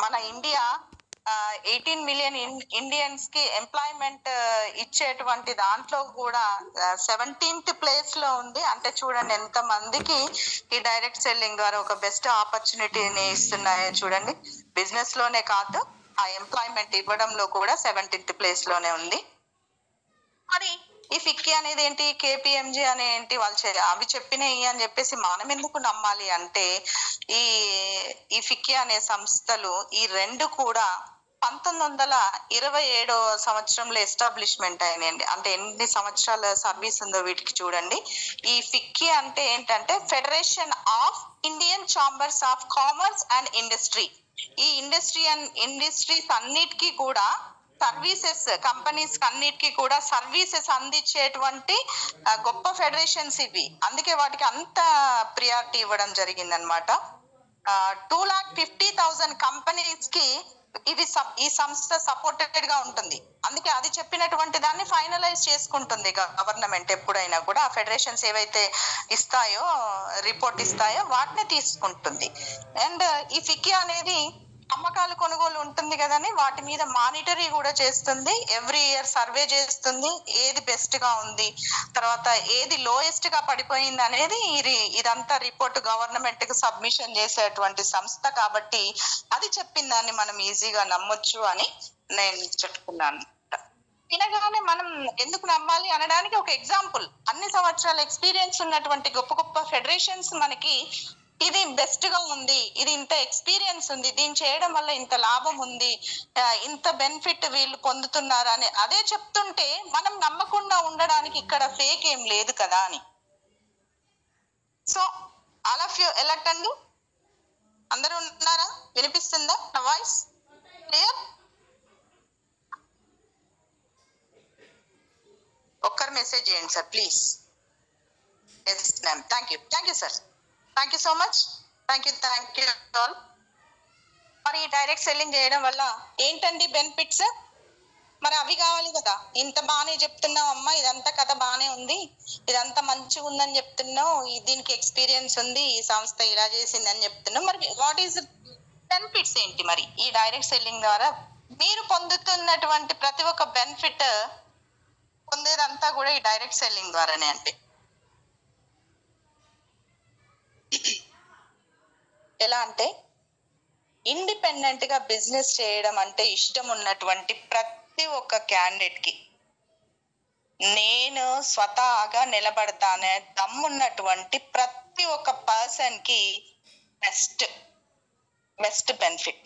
A: మన ఇండియా 18 million ఇండియన్స్ కి ఎంప్లాయ్మెంట్ ఇచ్చేటువంటి దాంట్లో కూడా 17th place లో ఉంది. అంటే చూడండి ఎంత మందికి ఈ డైరెక్ట్ సెల్లింగ్ ద్వారా ఒక బెస్ట్ ఆపర్చునిటీని ఇస్తున్నాయో చూడండి. బిజినెస్ లోనే కాదు, ఆ ఎంప్లాయ్మెంట్ ఇవ్వడంలో కూడా 17th place లోనే ఉంది. మరి ఈ ఫిక్కీ అనేది ఏంటి, కేపీఎంజీ అనే ఏంటి, వాళ్ళు అవి చెప్పినాయి అని చెప్పేసి మనం ఎందుకు నమ్మాలి అంటే ఈ ఫిక్కీ అనే సంస్థలు ఈ రెండు కూడా 1927 సంవత్సరంలో ఎస్టాబ్లిష్మెంట్ అయినాయండి. అంటే ఎన్ని సంవత్సరాల సర్వీస్ ఉందో వీటికి చూడండి. ఈ ఫిక్కీ అంటే ఏంటంటే federation of Indian chambers of commerce and industry. ఈ ఇండస్ట్రీస్ అన్నిటికీ కూడా సర్వీసెస్, కంపెనీస్ అన్నిటికీ కూడా సర్వీసెస్ అందించేటువంటి గొప్ప ఫెడరేషన్స్ ఇవి. అందుకే వాటికి అంత ప్రియారిటీ ఇవ్వడం జరిగింది అనమాట. 250,000 కంపెనీస్ కి ఈ సంస్థ సపోర్టెడ్ గా ఉంటుంది. అందుకే అది చెప్పినటువంటి దాన్ని ఫైనలైజ్ చేసుకుంటుంది గవర్నమెంట్. ఎప్పుడైనా కూడా ఆ ఫెడరేషన్స్ ఏవైతే రిపోర్ట్ ఇస్తాయో వాటిని తీసుకుంటుంది. అండ్ ఈ ఫిక్కీ అనేది అమ్మకాలు కొనుగోలు ఉంటుంది కదని వాటి మీద మానిటరీ కూడా చేస్తుంది. ఎవ్రీ ఇయర్ సర్వే చేస్తుంది, ఏది బెస్ట్ గా ఉంది, తర్వాత ఏది లోయెస్ట్ గా పడిపోయింది అనేది ఇదంతా రిపోర్ట్ గవర్నమెంట్ కి సబ్మిషన్ చేసేటువంటి సంస్థ. కాబట్టి అది చెప్పిన దాన్ని మనం ఈజీగా నమ్మొచ్చు అని నేను చెప్తున్నాను. వినగానే మనం ఎందుకు నమ్మాలి అనడానికి ఒక ఎగ్జాంపుల్, అన్ని సంవత్సరాల ఎక్స్పీరియన్స్ ఉన్నటువంటి గొప్ప గొప్ప ఫెడరేషన్స్ మనకి ఇది బెస్ట్ గా ఉంది, ఇది ఇంత ఎక్స్పీరియన్స్ ఉంది, దీన్ని చేయడం వల్ల ఇంత లాభం ఉంది, ఇంత బెనిఫిట్ వీళ్ళు పొందుతున్నారు అని అదే చెప్తుంటే మనం నమ్మకుండా ఉండడానికి ఇక్కడ ఫేక్ ఏం లేదు కదా అని. So all of you alert అండి, అందరూ ఉన్నారా? వినిపిస్తుందా నా వాయిస్ క్లియర్? ఒక్కరు మెసేజ్ చేయండి sir please. Yes ma'am, thank you sir, thank you so much, thank you all. మరి డైరెక్ట్ సెల్లింగ్ చేయడం వల్ల ఏంటండి బెనిఫిట్స్? మరి అవి కావాలి కదా. ఇంత బాగానే చెప్తున్నావు అమ్మా, ఇదంతా కథ బాగానే ఉంది, ఇదంతా మంచిగా ఉందని చెప్తున్నావు, దీనికి ఎక్స్పీరియన్స్ ఉంది, ఈ సంస్థ ఇలా చేసింది అని చెప్తున్నావు, మరి వాట్ ఈస్ బెనిఫిట్స్ ఏంటి? మరి ఈ డైరెక్ట్ సెల్లింగ్ ద్వారా మీరు పొందుతున్నటువంటి ప్రతి ఒక్క బెనిఫిట్ పొందేదంతా కూడా ఈ డైరెక్ట్ సెల్లింగ్ ద్వారానే అండి. ఎలా అంటే ఇండిపెండెంట్ గా బిజినెస్ చేయడం అంటే ఇష్టం ఉన్నటువంటి ప్రతి ఒక్క క్యాండిడేట్ కి, నేను స్వతహాగా నిలబడతానే దమ్మున్నటువంటి ప్రతి ఒక్క పర్సన్ కి బెస్ట్ బెనిఫిట్.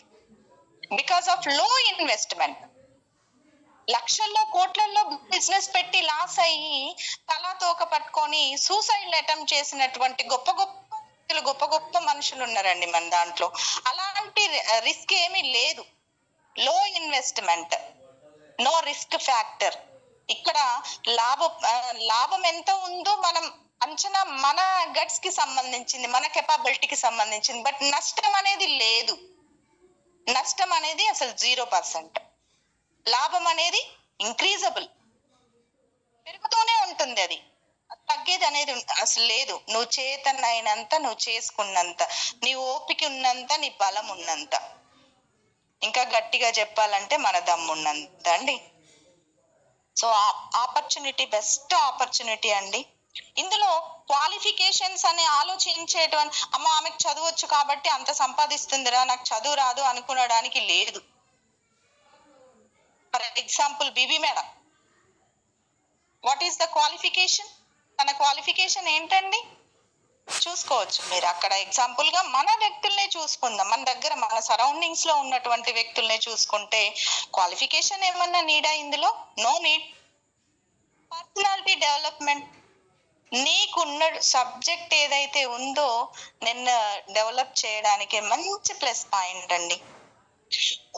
A: బికాస్ ఆఫ్ లో ఇన్వెస్ట్మెంట్. లక్షల్లో కోట్లల్లో బిజినెస్ పెట్టి లాస్ అయ్యి తలా తోక పట్టుకొని సూసైడ్ అటెంప్ట్ చేసినటువంటి గొప్ప గొప్ప మనుషులు ఉన్నారండి మన దాంట్లో. అలాంటి రిస్క్ ఏమీ లేదు. లో ఇన్వెస్ట్మెంట్, నో రిస్క్ ఫ్యాక్టర్. ఇక్కడ లాభం ఎంత ఉందో మనం అంచనా మన గట్స్ కి సంబంధించింది, మన కెపాబిలిటీకి సంబంధించింది. బట్ నష్టం అనేది లేదు. నష్టం అనేది అసలు 0%. లాభం అనేది ఇంక్రీజబుల్, పెరుగుతూనే ఉంటుంది. అది తగ్గేది అనేది అసలు లేదు. నువ్వు చేతనైనంత, నువ్వు చేసుకున్నంత, నీ ఓపిక ఉన్నంత, నీ బలం ఉన్నంత, ఇంకా గట్టిగా చెప్పాలంటే మన దమ్మున్నంత అండి. సో ఆపర్చునిటీ, బెస్ట్ ఆపర్చునిటీ అండి. ఇందులో క్వాలిఫికేషన్స్ అని ఆలోచించేటువంటి అమ్మ ఆమెకు చదవచ్చు కాబట్టి అంత సంపాదిస్తుందిరా, నాకు చదువు రాదు అనుకునడానికి లేదు. For example Bibi madam, what is the qualification? తన క్వాలిఫికేషన్ ఏంటండి? చూసుకోవచ్చు మీరు అక్కడ. ఎగ్జాంపుల్ గా మన వ్యక్తుల్నే చూసుకుందాం. మన దగ్గర మన సరౌండింగ్స్ లో ఉన్నటువంటి వ్యక్తుల్నే చూసుకుంటే క్వాలిఫికేషన్ ఏమన్నా నీడా ఇందులో? No need. పర్సనాలిటీ డెవలప్మెంట్, నీకున్న సబ్జెక్ట్ ఏదైతే ఉందో నిన్ను డెవలప్ చేయడానికి మంచి ప్లస్ పాయింట్ అండి.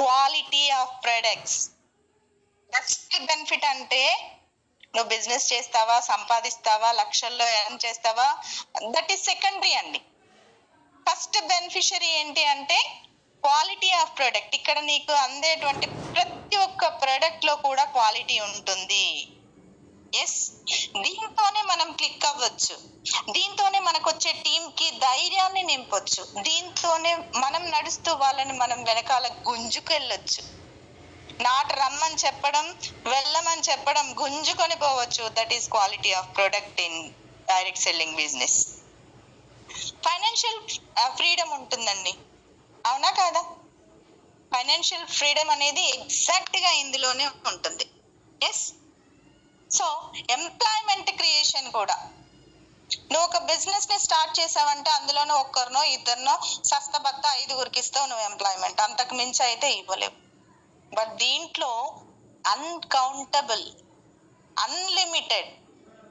A: Quality of products, best benefit. అంటే నువ్వు బిజినెస్ చేస్తావా, సంపాదిస్తావా, లక్షల్లో ఎర్న్ చేస్తావా, దట్ ఈస్ సెకండరీ అండి. ఫస్ట్ బెనిఫిషరీ ఏంటి అంటే క్వాలిటీ ఆఫ్ ప్రొడక్ట్. ఇక్కడ నీకు అందేటువంటి ప్రతి ఒక్క ప్రొడక్ట్ లో కూడా క్వాలిటీ ఉంటుంది. ఎస్, దీంతోనే మనం క్లిక్ అవ్వచ్చు, దీంతోనే మనకు వచ్చే టీం కి ధైర్యాన్ని నింపొచ్చు, దీంతోనే మనం నడుస్తూ వాళ్ళని మనం వెనకాల గుంజుకెళ్ళొచ్చు. నాట్ రమ్మని చెప్పడం, వెళ్ళమని చెప్పడం, గుంజుకొని పోవచ్చు. That is quality of product in direct selling business. Financial freedom ఉంటుందండి, అవునా కాదా? ఫైనాన్షియల్ ఫ్రీడమ్ అనేది ఎగ్జాక్ట్ గా ఇందులోనే ఉంటుంది. ఎస్. సో ఎంప్లాయ్మెంట్ క్రియేషన్ కూడా, నువ్వు ఒక బిజినెస్ ని స్టార్ట్ చేసావంటే అందులోనూ ఒక్కరినో ఇద్దరినో సస్తబత్త 5గురికి ఇస్తావు నువ్వు ఎంప్లాయ్మెంట్, అంతకు మించి అయితే ఇవ్వలేవు. బట్ దీంట్లో uncountable, unlimited,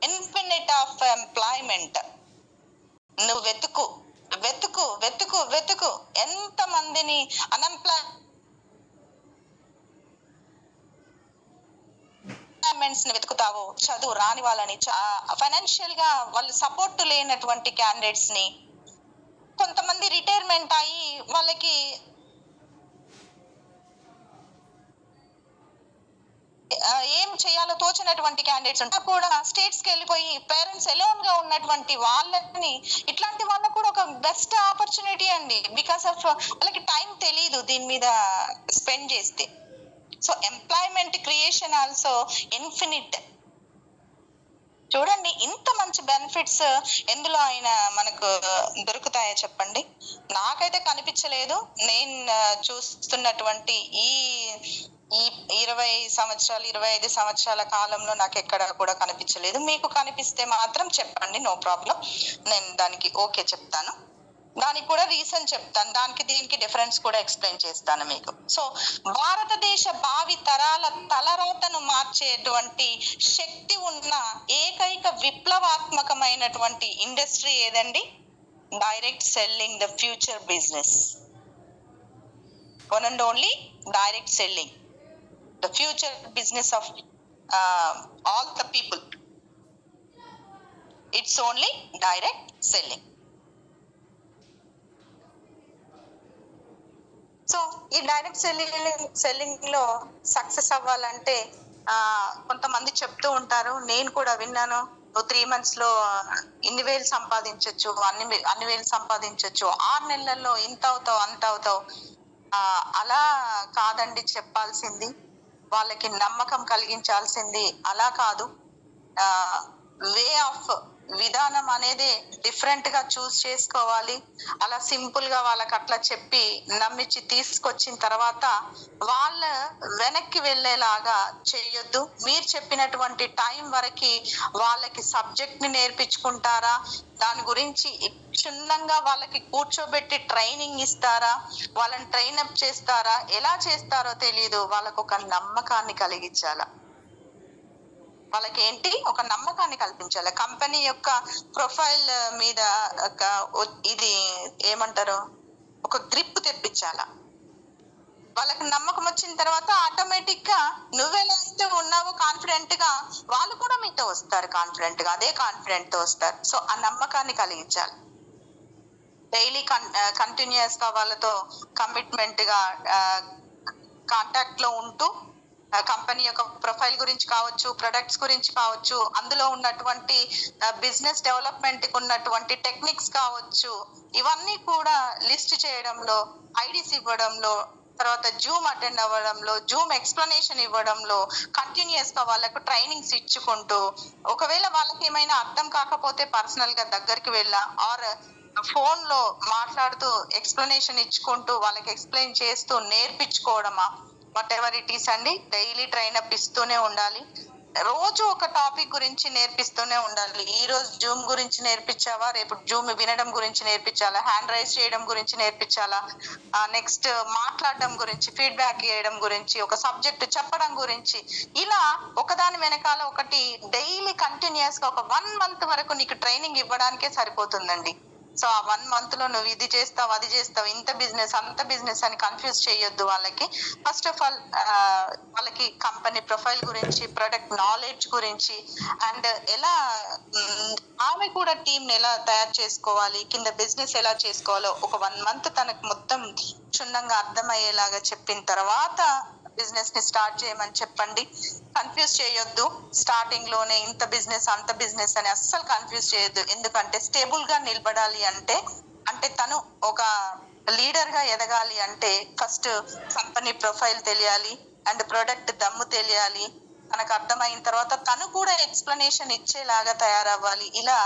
A: infinite of employment. నువ్వు వెతుకు వెతుకు వెతుకు వెతుకు, ఎంత మందిని అన్ఎంప్లాయ్మెంట్స్ ని వెతుకుతావో, చదువు రాని వాళ్ళని, ఫైనాన్షియల్ గా వాళ్ళు సపోర్ట్ లేనటువంటి క్యాండిడేట్స్ ని, కొంతమంది రిటైర్మెంట్ అయ్యి వాళ్ళకి ఏం చేయాలో తోచినటువంటి క్యాండిడేట్స్ ఉంటారు కూడా స్టేట్స్ కి వెళ్ళిపోయి పేరెంట్స్ ఎలోన్ గా ఉన్నటువంటి వాళ్ళని, ఇట్లాంటి వాళ్ళకు కూడా ఒక బెస్ట్ ఆపర్చునిటీ అండి. బికాస్ ఆఫ్ వాళ్ళకి టైం తెలీదు దీని మీద స్పెండ్ చేస్తే. So employment creation also infinite. చూడండి ఇంత మంచి బెనిఫిట్స్ ఎందులో అయినా మనకు దొరుకుతాయో చెప్పండి? నాకైతే కనిపించలేదు. నేను చూస్తున్నటువంటి ఈ 20 సంవత్సరాలు 25 సంవత్సరాల కాలంలో నాకు ఎక్కడ కూడా కనిపించలేదు. మీకు కనిపిస్తే మాత్రం చెప్పండి, నో ప్రాబ్లం, నేను దానికి ఓకే చెప్తాను. దానికి కూడా రీజన్ చెప్తాను, దానికి దీనికి డిఫరెన్స్ కూడా ఎక్స్ప్లెయిన్ చేస్తాను మీకు. సో భారతదేశ భావి తరాల తలరాతను మార్చేటువంటి శక్తి ఉన్న ఏకైక విప్లవాత్మకమైనటువంటి ఇండస్ట్రీ ఏదండి? Direct selling, the future business. One and only direct selling, the future business of all the people. It's only direct selling. So ఈ డైరెక్ట్ సెల్లింగ్ లో సక్సెస్ అవ్వాలంటే కొంతమంది చెప్తూ ఉంటారు, నేను కూడా విన్నాను, 3 months లో ఇన్ని వేలు సంపాదించవచ్చు, అన్ని వేలు సంపాదించవచ్చు, 6 నెలల్లో ఇంత అవుతావు అంత అవుతావు. అలా కాదండి చెప్పాల్సింది, వాళ్ళకి నమ్మకం కలిగించాల్సింది అలా కాదు. వే ఆఫ్ విధానం అనేది డిఫరెంట్ గా చూస్ చేసుకోవాలి. అలా సింపుల్ గా వాళ్ళకి అట్లా చెప్పి నమ్మించి తీసుకొచ్చిన తర్వాత వాళ్ళ వెనక్కి వెళ్ళేలాగా చేయొద్దు. మీరు చెప్పినటువంటి టైం వరకు వాళ్ళకి సబ్జెక్ట్ ని నేర్పించుకుంటారా, దాని గురించి క్షుణ్ణంగా వాళ్ళకి కూర్చోబెట్టి ట్రైనింగ్ ఇస్తారా, వాళ్ళని ట్రైనప్ చేస్తారా, ఎలా చేస్తారో తెలియదు. వాళ్ళకు ఒక నమ్మకాన్ని కలిగించాలా, వాళ్ళకి ఏంటి ఒక నమ్మకాన్ని కల్పించాలి. కంపెనీ యొక్క ప్రొఫైల్ మీద ఇది ఏమంటారు, ఒక గ్రిప్ తెప్పించాలా. వాళ్ళకి నమ్మకం వచ్చిన తర్వాత ఆటోమేటిక్ గా నువ్వెలా అయితే ఉన్నావో కాన్ఫిడెంట్ గా వాళ్ళు కూడా మీతో వస్తారు, కాన్ఫిడెంట్ గా అదే కాన్ఫిడెంట్ తో వస్తారు. సో ఆ నమ్మకాన్ని కలిగించాలి. డైలీ కంటిన్యూస్ గా వాళ్ళతో కమిట్మెంట్ గా కాంటాక్ట్ లో ఉంటూ కంపెనీ యొక్క ప్రొఫైల్ గురించి కావచ్చు, ప్రొడక్ట్స్ గురించి కావచ్చు, అందులో ఉన్నటువంటి బిజినెస్ డెవలప్మెంట్ కి ఉన్నటువంటి టెక్నిక్స్ కావచ్చు, ఇవన్నీ కూడా లిస్ట్ చేయడంలో, ఐడిస్ ఇవ్వడంలో, తర్వాత జూమ్ అటెండ్ అవ్వడంలో, జూమ్ ఎక్స్ప్లెనేషన్ ఇవ్వడంలో, కంటిన్యూస్ గా వాళ్ళకు ట్రైనింగ్స్ ఇచ్చుకుంటూ, ఒకవేళ వాళ్ళకి ఏమైనా అర్థం కాకపోతే పర్సనల్ గా దగ్గరికి వెళ్ళా ఆర్ ఫోన్ లో మాట్లాడుతూ ఎక్స్ప్లెనేషన్ ఇచ్చుకుంటూ వాళ్ళకి ఎక్స్ప్లెయిన్ చేస్తూ నేర్పించుకోవడమా, వాట్ ఎవర్ ఇట్ ఈస్ అండి. డైలీ ట్రైనప్ ఇస్తూనే ఉండాలి. రోజు ఒక టాపిక్ గురించి నేర్పిస్తూనే ఉండాలి. ఈ రోజు జూమ్ గురించి నేర్పించావా, రేపు జూమ్ వినడం గురించి నేర్పించాలా, హ్యాండ్ రైజ్ చేయడం గురించి నేర్పించాలా, నెక్స్ట్ మాట్లాడడం గురించి, ఫీడ్బ్యాక్ ఇవ్వడం గురించి, ఒక సబ్జెక్ట్ చెప్పడం గురించి, ఇలా ఒకదాని వెనకాల ఒకటి డైలీ కంటిన్యూస్ గా ఒక 1 month వరకు నీకు ట్రైనింగ్ ఇవ్వడానికే సరిపోతుందండి. సో ఆ 1 month లో నువ్వు ఇది చేస్తావు, అది చేస్తావు, ఇంత బిజినెస్ అంత బిజినెస్ అని కన్ఫ్యూజ్ చేయొద్దు వాళ్ళకి. ఫస్ట్ ఆఫ్ ఆల్ వాళ్ళకి కంపెనీ ప్రొఫైల్ గురించి, ప్రొడక్ట్ నాలెడ్జ్ గురించి, అండ్ ఎలా ఆమె కూడా టీమ్ ని ఎలా తయారు చేసుకోవాలి, కింద బిజినెస్ ఎలా చేసుకోవాలో ఒక 1 month తనకు మొత్తం క్షుణ్ణంగా అర్థమయ్యేలాగా చెప్పిన తర్వాత బిజినెస్ ని స్టార్ట్ చేయమని చెప్పండి. కన్ఫ్యూజ్ చేయొద్దు. స్టార్టింగ్ లోనే ఇంత బిజినెస్ అంత బిజినెస్ అని అస్సలు కన్ఫ్యూజ్ చేయొద్దు. ఎందుకంటే స్టేబుల్ గా నిలబడాలి అంటే తను ఒక లీడర్ గా ఎదగాలి అంటే ఫస్ట్ కంపెనీ ప్రొఫైల్ తెలియాలి అండ్ ప్రొడక్ట్ దమ్ము తెలియాలి. తనకు అర్థమైన తర్వాత తను కూడా ఎక్స్ప్లెనేషన్ ఇచ్చేలాగా తయారవ్వాలి. ఇలా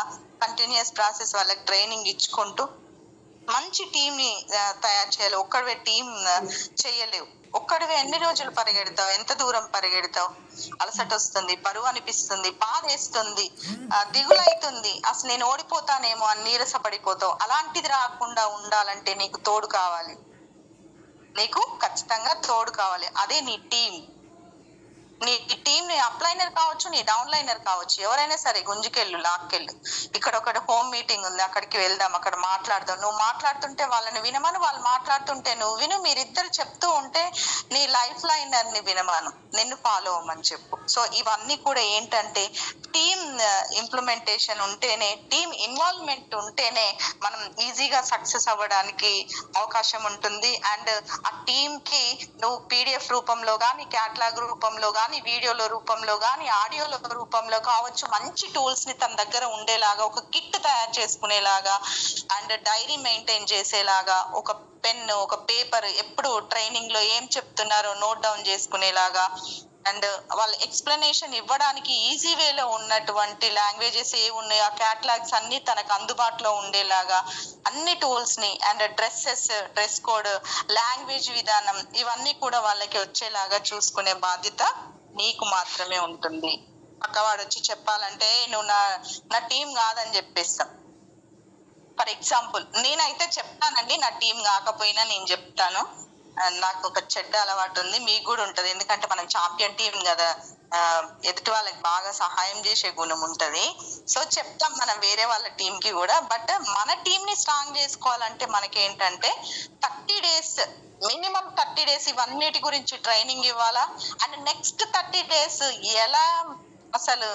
A: కంటిన్యూస్ ప్రాసెస్ వాళ్ళకి ట్రైనింగ్ ఇచ్చుకుంటూ మంచి టీం ని తయారు చేయాలి. ఒక్కడివే టీం చేయలేవు. ఒక్కడివే ఎన్ని రోజులు పరిగెడతావు, ఎంత దూరం పరిగెడతావు? అలసట వస్తుంది, బరువు అనిపిస్తుంది, బాధేస్తుంది, దిగులైతుంది, అసలు నేను ఓడిపోతానేమో అని నీరస పడిపోతావు. అలాంటిది రాకుండా ఉండాలంటే నీకు తోడు కావాలి, నీకు ఖచ్చితంగా తోడు కావాలి. అదే నీ టీం. నీ టీం ని అప్లైనర్ కావచ్చు, నీ డౌన్లైనర్ కావచ్చు, ఎవరైనా సరే గుంజుకెళ్ళు, లాక్కెళ్ళు. ఇక్కడ ఒకటి హోమ్ మీటింగ్ ఉంది, అక్కడికి వెళ్దాం, అక్కడ మాట్లాడదాం. నువ్వు మాట్లాడుతుంటే వాళ్ళని వినమను, వాళ్ళు మాట్లాడుతుంటే నువ్వు విను. మీరిద్దరు చెప్తూ ఉంటే నీ లైఫ్ లైనర్ ని వినమను, నిన్ను ఫాలో అవ్వమని చెప్పు. సో ఇవన్నీ కూడా ఏంటంటే టీమ్ ఇంప్లిమెంటేషన్ ఉంటేనే, టీమ్ ఇన్వాల్వ్మెంట్ ఉంటేనే మనం ఈజీగా సక్సెస్ అవ్వడానికి అవకాశం ఉంటుంది. అండ్ ఆ టీమ్ కి నువ్వు పీడిఎఫ్ రూపంలో కానీ, క్యాటలాగ్ రూపంలో కానీ, వీడియోల రూపంలో కానీ, ఆడియోల రూపంలో కావచ్చు, మంచి టూల్స్ ని తన దగ్గర ఉండేలాగా, ఒక కిట్ తయారు చేసుకునేలాగా, అండ్ డైరీ మెయింటైన్ చేసేలాగా, ఒక పెన్, ఒక పేపర్, ఎప్పుడు ట్రైనింగ్ లో ఏం చెప్తున్నారో నోట్ డౌన్ చేసుకునేలాగా, అండ్ వాళ్ళ ఎక్స్ప్లెనేషన్ ఇవ్వడానికి ఈజీ వేలో ఉన్నటువంటి లాంగ్వేజెస్ ఏ ఉన్నాయో ఆ క్యాటలాగ్స్ అన్ని తనకు అందుబాటులో ఉండేలాగా అన్ని టూల్స్ ని, అండ్ డ్రెస్ కోడ్, లాంగ్వేజ్ విధానం, ఇవన్నీ కూడా వాళ్ళకి వచ్చేలాగా చూసుకునే బాధ్యత నీకు మాత్రమే ఉంటుంది. పక్కవాడు వచ్చి చెప్పాలంటే నువ్వు నా టీం కాదని చెప్పేస్తాం. ఫర్ ఎగ్జాంపుల్ నేనైతే చెప్తానండి, నా టీం కాకపోయినా నేను చెప్తాను. నాకు ఒక చెడ్డ అలవాటు ఉంది, మీకు కూడా ఉంటది. ఎందుకంటే మనం ఛాంపియన్ టీం కదా, ఎదుటి వాళ్ళకి బాగా సహాయం చేసే గుణం ఉంటది. సో చెప్తాం మనం వేరే వాళ్ళ టీం కి కూడా. బట్ మన టీం ని స్ట్రాంగ్ చేసుకోవాలంటే మనకేంటంటే 30 days, మినిమం 30 days ఇవన్నిటి గురించి ట్రైనింగ్ ఇవ్వాలా. అండ్ నెక్స్ట్ 30 days ఎలా అసలు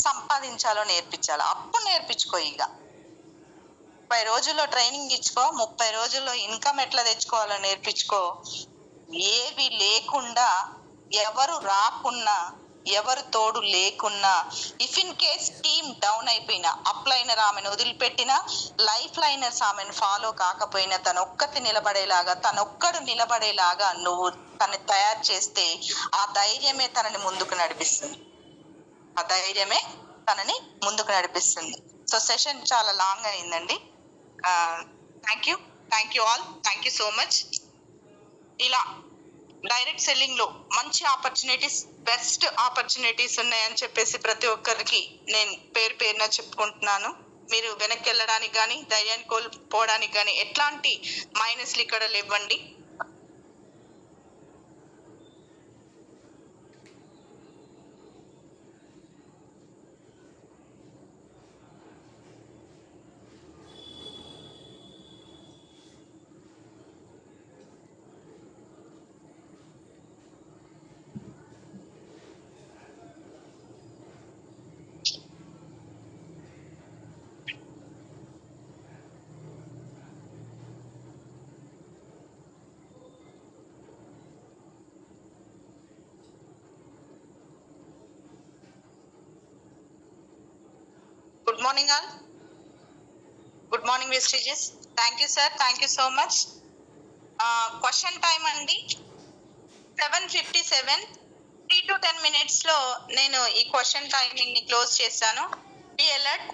A: సంపాదించాలో నేర్పించాలా. అప్పుడు నేర్పించుకో. ఇక 30 రోజుల్లో ట్రైనింగ్ ఇచ్చుకో, 30 రోజుల్లో ఇన్కమ్ ఎట్లా తెచ్చుకోవాలో నేర్పించుకో. ఏవి లేకుండా, ఎవరు రాకున్నా, ఎవరు తోడు లేకున్నా, if in case team down అయిపోయినా, అప్లైనర్ ఆమెను వదిలిపెట్టినా, లైఫ్ లైనర్స్ ఆమెను ఫాలో కాకపోయినా, తనొక్కడు నిలబడేలాగా నువ్వు తను తయారు చేస్తే ఆ ధైర్యమే తనని ముందుకు నడిపిస్తుంది. ఆ ధైర్యమే తనని ముందుకు నడిపిస్తుంది. సో సెషన్ చాలా లాంగ్ అయిందండి. Thank you all, thank you so much. ఇలా డైరెక్ట్ సెల్లింగ్ లో మంచి ఆపర్చునిటీస్, బెస్ట్ ఆపర్చునిటీస్ ఉన్నాయని చెప్పేసి ప్రతి ఒక్కరికి నేను పేరు పేరున చెప్పుకుంటున్నాను. మీరు వెనక్కి వెళ్ళడానికి కానీ, ధైర్యాన్ని కోల్పోవడానికి కానీ ఎట్లాంటి మైనస్లు ఇక్కడ లేవండి. Good morning all. Good morning Vestiges. Thank you sir, thank you so much. Question time అండి 7:57. 3 to 10 minutes లో నేను ఈ క్వశ్చన్ టైమింగ్ ని క్లోజ్ చేశాను. బి అలర్ట్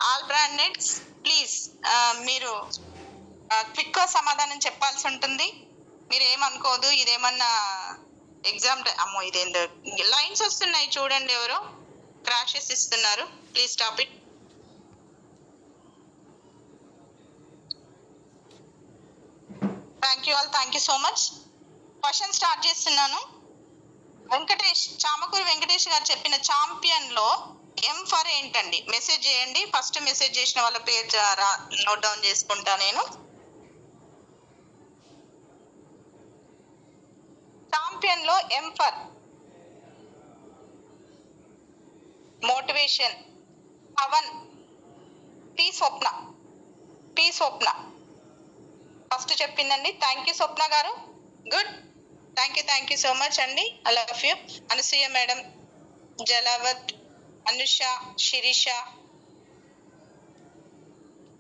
A: ఆల్ బ్రాండెడ్స్, ప్లీజ్. మీరు క్విక్ గా సమాధానం చెప్పాల్సి ఉంటుంది. మీరు ఏమనుకోదు, ఇదేమన్నా ఎగ్జామ్ అమ్మో ఇదేందో లైన్స్ వస్తున్నాయి చూడండి, ఎవరో క్రాషెస్ ఇస్తున్నారు. Please stop it. Thank you all, thank you so much. Question start చేస్తున్నాను. చామకూరి వెంకటేష్ గారు చెప్పిన ఛాంపియన్ లో ఎం ఫర్ ఏంటండి? మెసేజ్ చేయండి. ఫస్ట్ మెసేజ్ చేసిన వాళ్ళ పేరు నోట్ డౌన్ చేసుకుంటా నేను. ఛాంపియన్ లో M for motivation. Pavan. P Swapna first చెప్పిందండి. థ్యాంక్ యూ స్వప్న గారు, good. Thank you so much అండి. I love you. Anasuya madam, Jalavath, Anusha, Sirisha,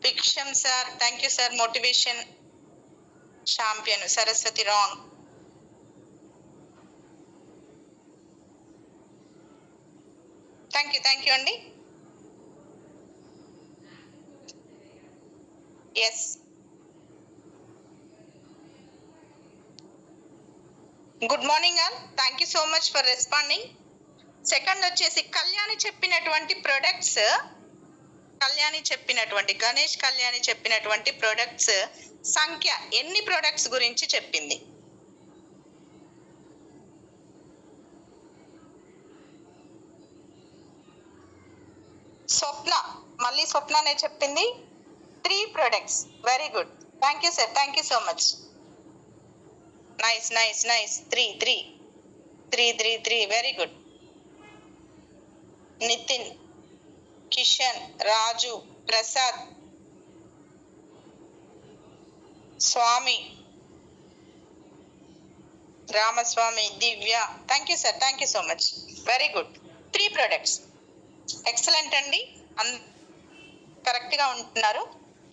A: Bhiksham sir, thank you sir. Motivation champion. Saraswati wrong. Thank you అండి. Yes, good morning all, thank you so much for responding. Second వచ్చేసి కళ్యాణి చెప్పినటువంటి products, Ganesh Kalyani చెప్పినటువంటి products సంఖ్య ఎన్ని products గురించి చెప్పింది? స్వప్న, మళ్ళీ స్వప్ననే చెప్పింది. 3 products. Very good. Thank you sir, thank you so much. Nice. 3 very good. Nitin, Kishan, Raju, Prasad, Swami, Ramaswamy, Divya, thank you sir, thank you so much. Very good. 3 products. Excellent అండి, కరెక్ట్ గా ఉంటున్నారు.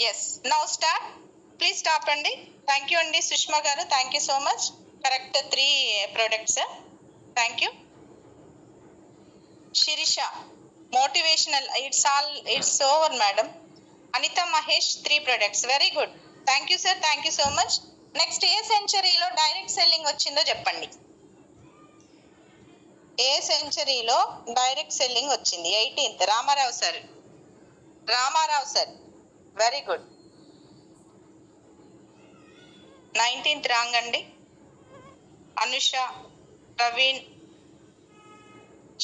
A: Yes, now start. Please stop అండి. Thank you అండి సుష్మా గారు, thank you so much. Correct 3 products. Thank you. Sirisha, motivational. It's over madam. Anitha Mahesh, 3 products. Very good. Thank you sir, thank you so much. Next ఏ సెంచరీలో direct selling వచ్చిందో చెప్పండి. ఏ సెంచరీలో direct selling వచ్చింది? 18th. Ramarao sir, very good. 19th wrong అండి. Anusha, Praveen,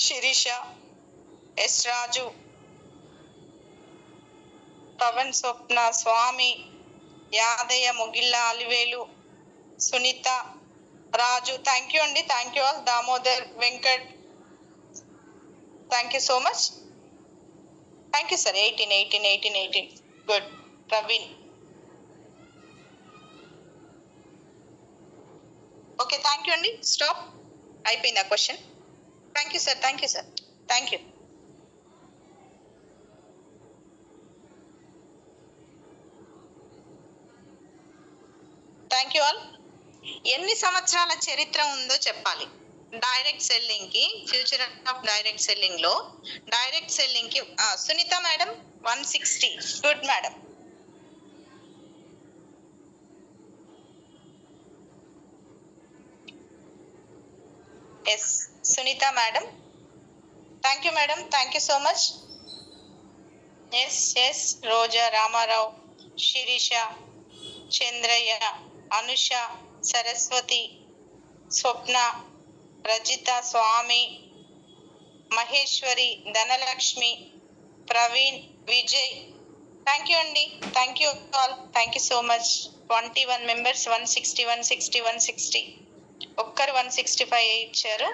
A: Sirisha, S Raju, Pavan, Swapna, Swamy, Yadaiah, Mugilla, Alivelu, Sunitha, Raju, thank you అండి, thank you all. Damodar, Venkat, thank you so much. Thank you sir. 18. Good. Praveen. Okay okay, thank you అండి. స్టాప్. అయిపోయింది ఆ question. Thank you sir, thank you sir, thank you. Thank you all. ఎన్ని సంవత్సరాల చరిత్ర ఉందో చెప్పాలి. Direct selling కి, ఫ్యూచర్ ఆఫ్ డైరెక్ట్ సెల్లింగ్ లో డైరెక్ట్ సెల్లింగ్ కి Sunitha madam 160. Good madam. Yes Sunitha madam. Thank you madam, thank you so much. Yes yes Roja, Ramarao, Sirisha, Chandraiah, Anusha, Saraswati, Swapna, Rajitha, Swamy, Maheswari, Dhanalakshmi, Praveen, Vijay. Thank you అండి, thank you all, thank you so much. 21 members, 160 160 160. ఒక్కరు 165 ఇచ్చారు,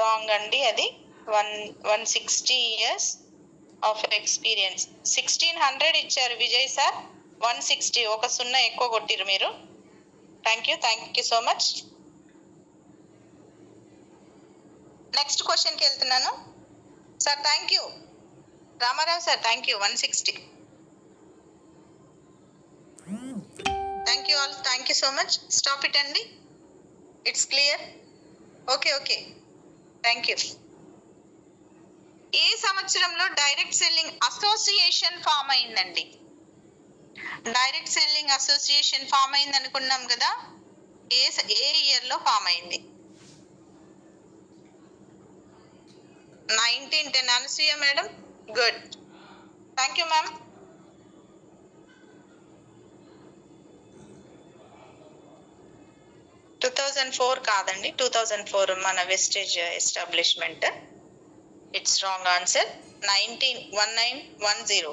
A: wrong అండి. అది 160 years of experience. 1600 ఇచ్చారు Vijay sir, 160. ఒక 0 ఎక్కువ కొట్టిరు మీరు. Thank you so much. Next క్వశ్చన్కి వెళ్తున్నాను sir. Thank you Ramarao sir, thank you. 160. Thank you all, thank you so much. Stop it అండి, it's clear. Okay okay, thank you. ఏ సంవత్సరంలో డైరెక్ట్ సెల్లింగ్ అసోసియేషన్ ఫామ్ అయిందండి? డైరెక్ట్ సెల్లింగ్ అసోసియేషన్ ఫామ్ అయింది అనుకున్నాం కదా, ఏ ఇయర్ లో ఫామ్ అయింది? 1910. Anasuya madam, good. Thank you ma'am. Two 2004 కాదండి, 2004 మన Vestige establishment. It's wrong answer. 1910.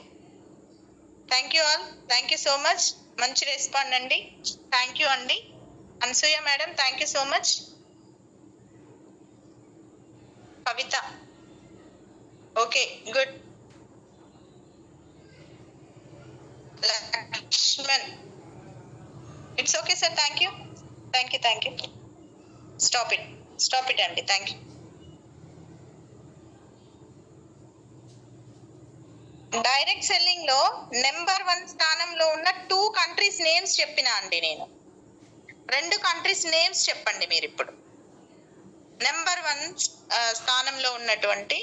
A: Thank you all, thank you so much. మంచి రెస్పాండ్ అండి, థ్యాంక్ యూ అండి. Anasuya madam, thank you so much. Kavitha, okay good. Lakshman, it's okay sir, thank you. Stop it అండి, thank you. Direct selling లో number 1 స్థానంలో ఉన్న 2 countries names చెప్పినా అండి నేను. 2 కంట్రీస్ నేమ్స్ చెప్పండి మీరు ఇప్పుడు. నెంబర్ 1 స్థానంలో ఉన్నటువంటి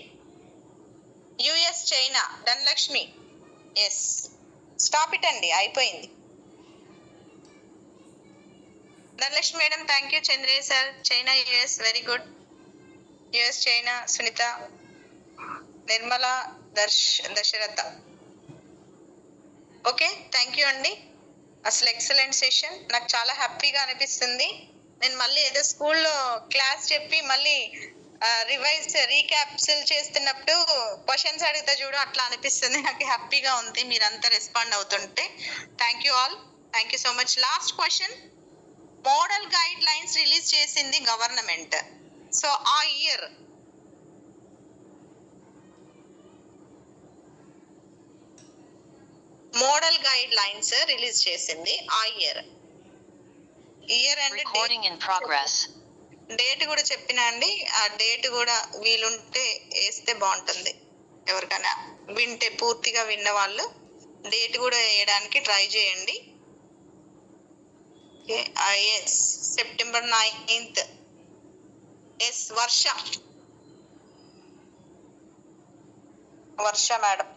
A: US, China. Dhanalakshmi, yes. Stop it అండి, అయిపోయింది. Dhanalakshmi madam, thank you. Chandraiah sir, China US, very good. US China. Sunitha, Nirmala, Dasaratha. Okay, thank you అండి. అసలు ఎక్సలెంట్ సెషన్, నాకు చాలా హ్యాపీగా అనిపిస్తుంది. నేను మళ్ళీ ఏదో స్కూల్లో క్లాస్ చెప్పి మళ్ళీ రీక్యాప్సిల్ చేస్తున్నప్పుడు క్వశ్చన్స్ అడిగితే చూడు, అట్లా అనిపిస్తుంది. నాకు హ్యాపీగా ఉంది మీరంతా రెస్పాండ్ అవుతుంటే. Thank you all, thank you so much. Last question. Model guide lines release చేసింది గవర్నమెంట్. సో ఆ year model guide lines release చేసింది ఆ ఇయర్ అండ్ డేట్ కూడా చెప్పినా అండి. ఆ డేట్ కూడా వీలుంటే వేస్తే బాగుంటుంది. ఎవరికైనా వింటే, పూర్తిగా విన్న వాళ్ళు డేట్ కూడా వేయడానికి ట్రై చేయండి. Yes, September 9th. Yes, Varsha madam.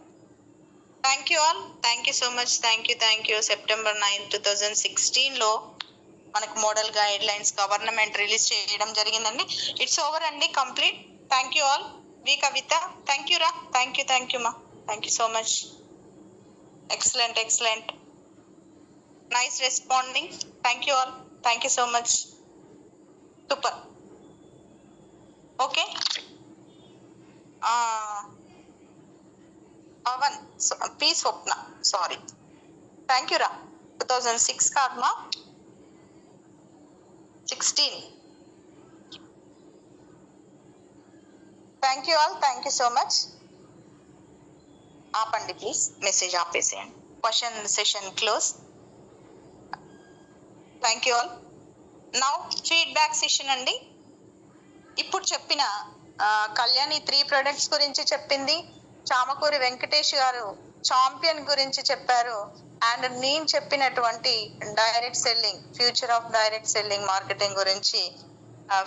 A: Thank you all, thank you so much. Thank you. September 9, 2016 లో మనకు model guidelines government release చేయడం జరిగిందండి. ఇట్స్ ఓవర్ అండి, complete. Thank you all. V Kavitha, thank you రా. Thank you మా. Thank you so much. Excellent. Nice responding. Thank you all, thank you so much. Super. Okay, Pavan, P Swapna, sorry. Thank you రా. 2006 కాదమ్మా, 16. Thank you all, thank you so much. ఆపండి please, message ఆపేసేయండి. Question session close. Thank you all. Now feedback session అండి. ఇప్పుడు చెప్పిన Kalyani 3 products గురించి చెప్పింది, చామకూరి వెంకటేష్ గారు చాంపియన్ గురించి చెప్పారు, అండ్ నేను చెప్పినటువంటి direct selling, future of direct selling marketing గురించి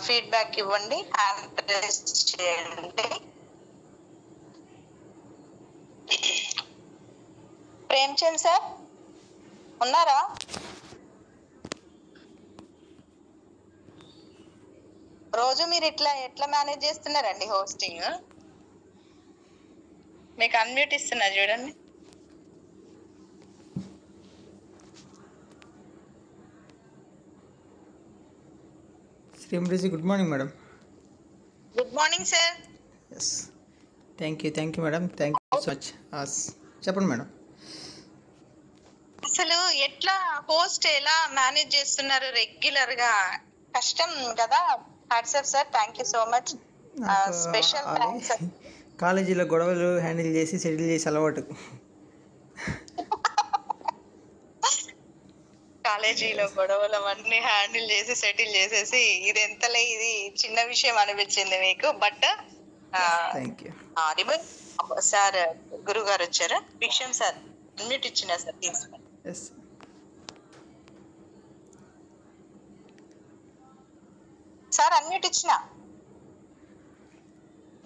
A: ఫీడ్బ్యాక్ ఇవ్వండి, హ్యాండ్ రైజ్ చేయండి. ప్రేమ్చంద్ సార్ ఉన్నారా? రోజు మీరు ఎట్లా మేనేజ్ చేస్తున్నారండి హోస్టింగ్? మీకు అన్మ్యూట్ ఇస్తున్నా చూడండి.
C: Srimriji, good morning madam.
A: Good morning sir.
C: Yes, thank you madam, thank you so much. చెప్పండి మేడం.
A: అసలు ఎట్లా హోస్ట్ ఎలా మేనేజ్ చేస్తున్నారు రెగ్యులర్ గా? కష్టం కదా. Hats off sir, thank you so much. Special thanks.
C: కాలేజీలో గొడవలు హ్యాండిల్ చేసి సెటిల్ చేసి అలవాటు.
A: కాలేజీలో గొడవలు అవన్నీ హ్యాండిల్ చేసి సెటిల్ చేసేసి ఇది ఎంతలే, ఇది చిన్న విషయం అనిపించింది మీకు. బట్ సార్ గురువు గారు వచ్చారు. విక్షం సార్ అన్మ్యూట్ ఇచ్చిన సార్, తీసుకోండి. సార్ అన్మ్యూట్ ఇచ్చిన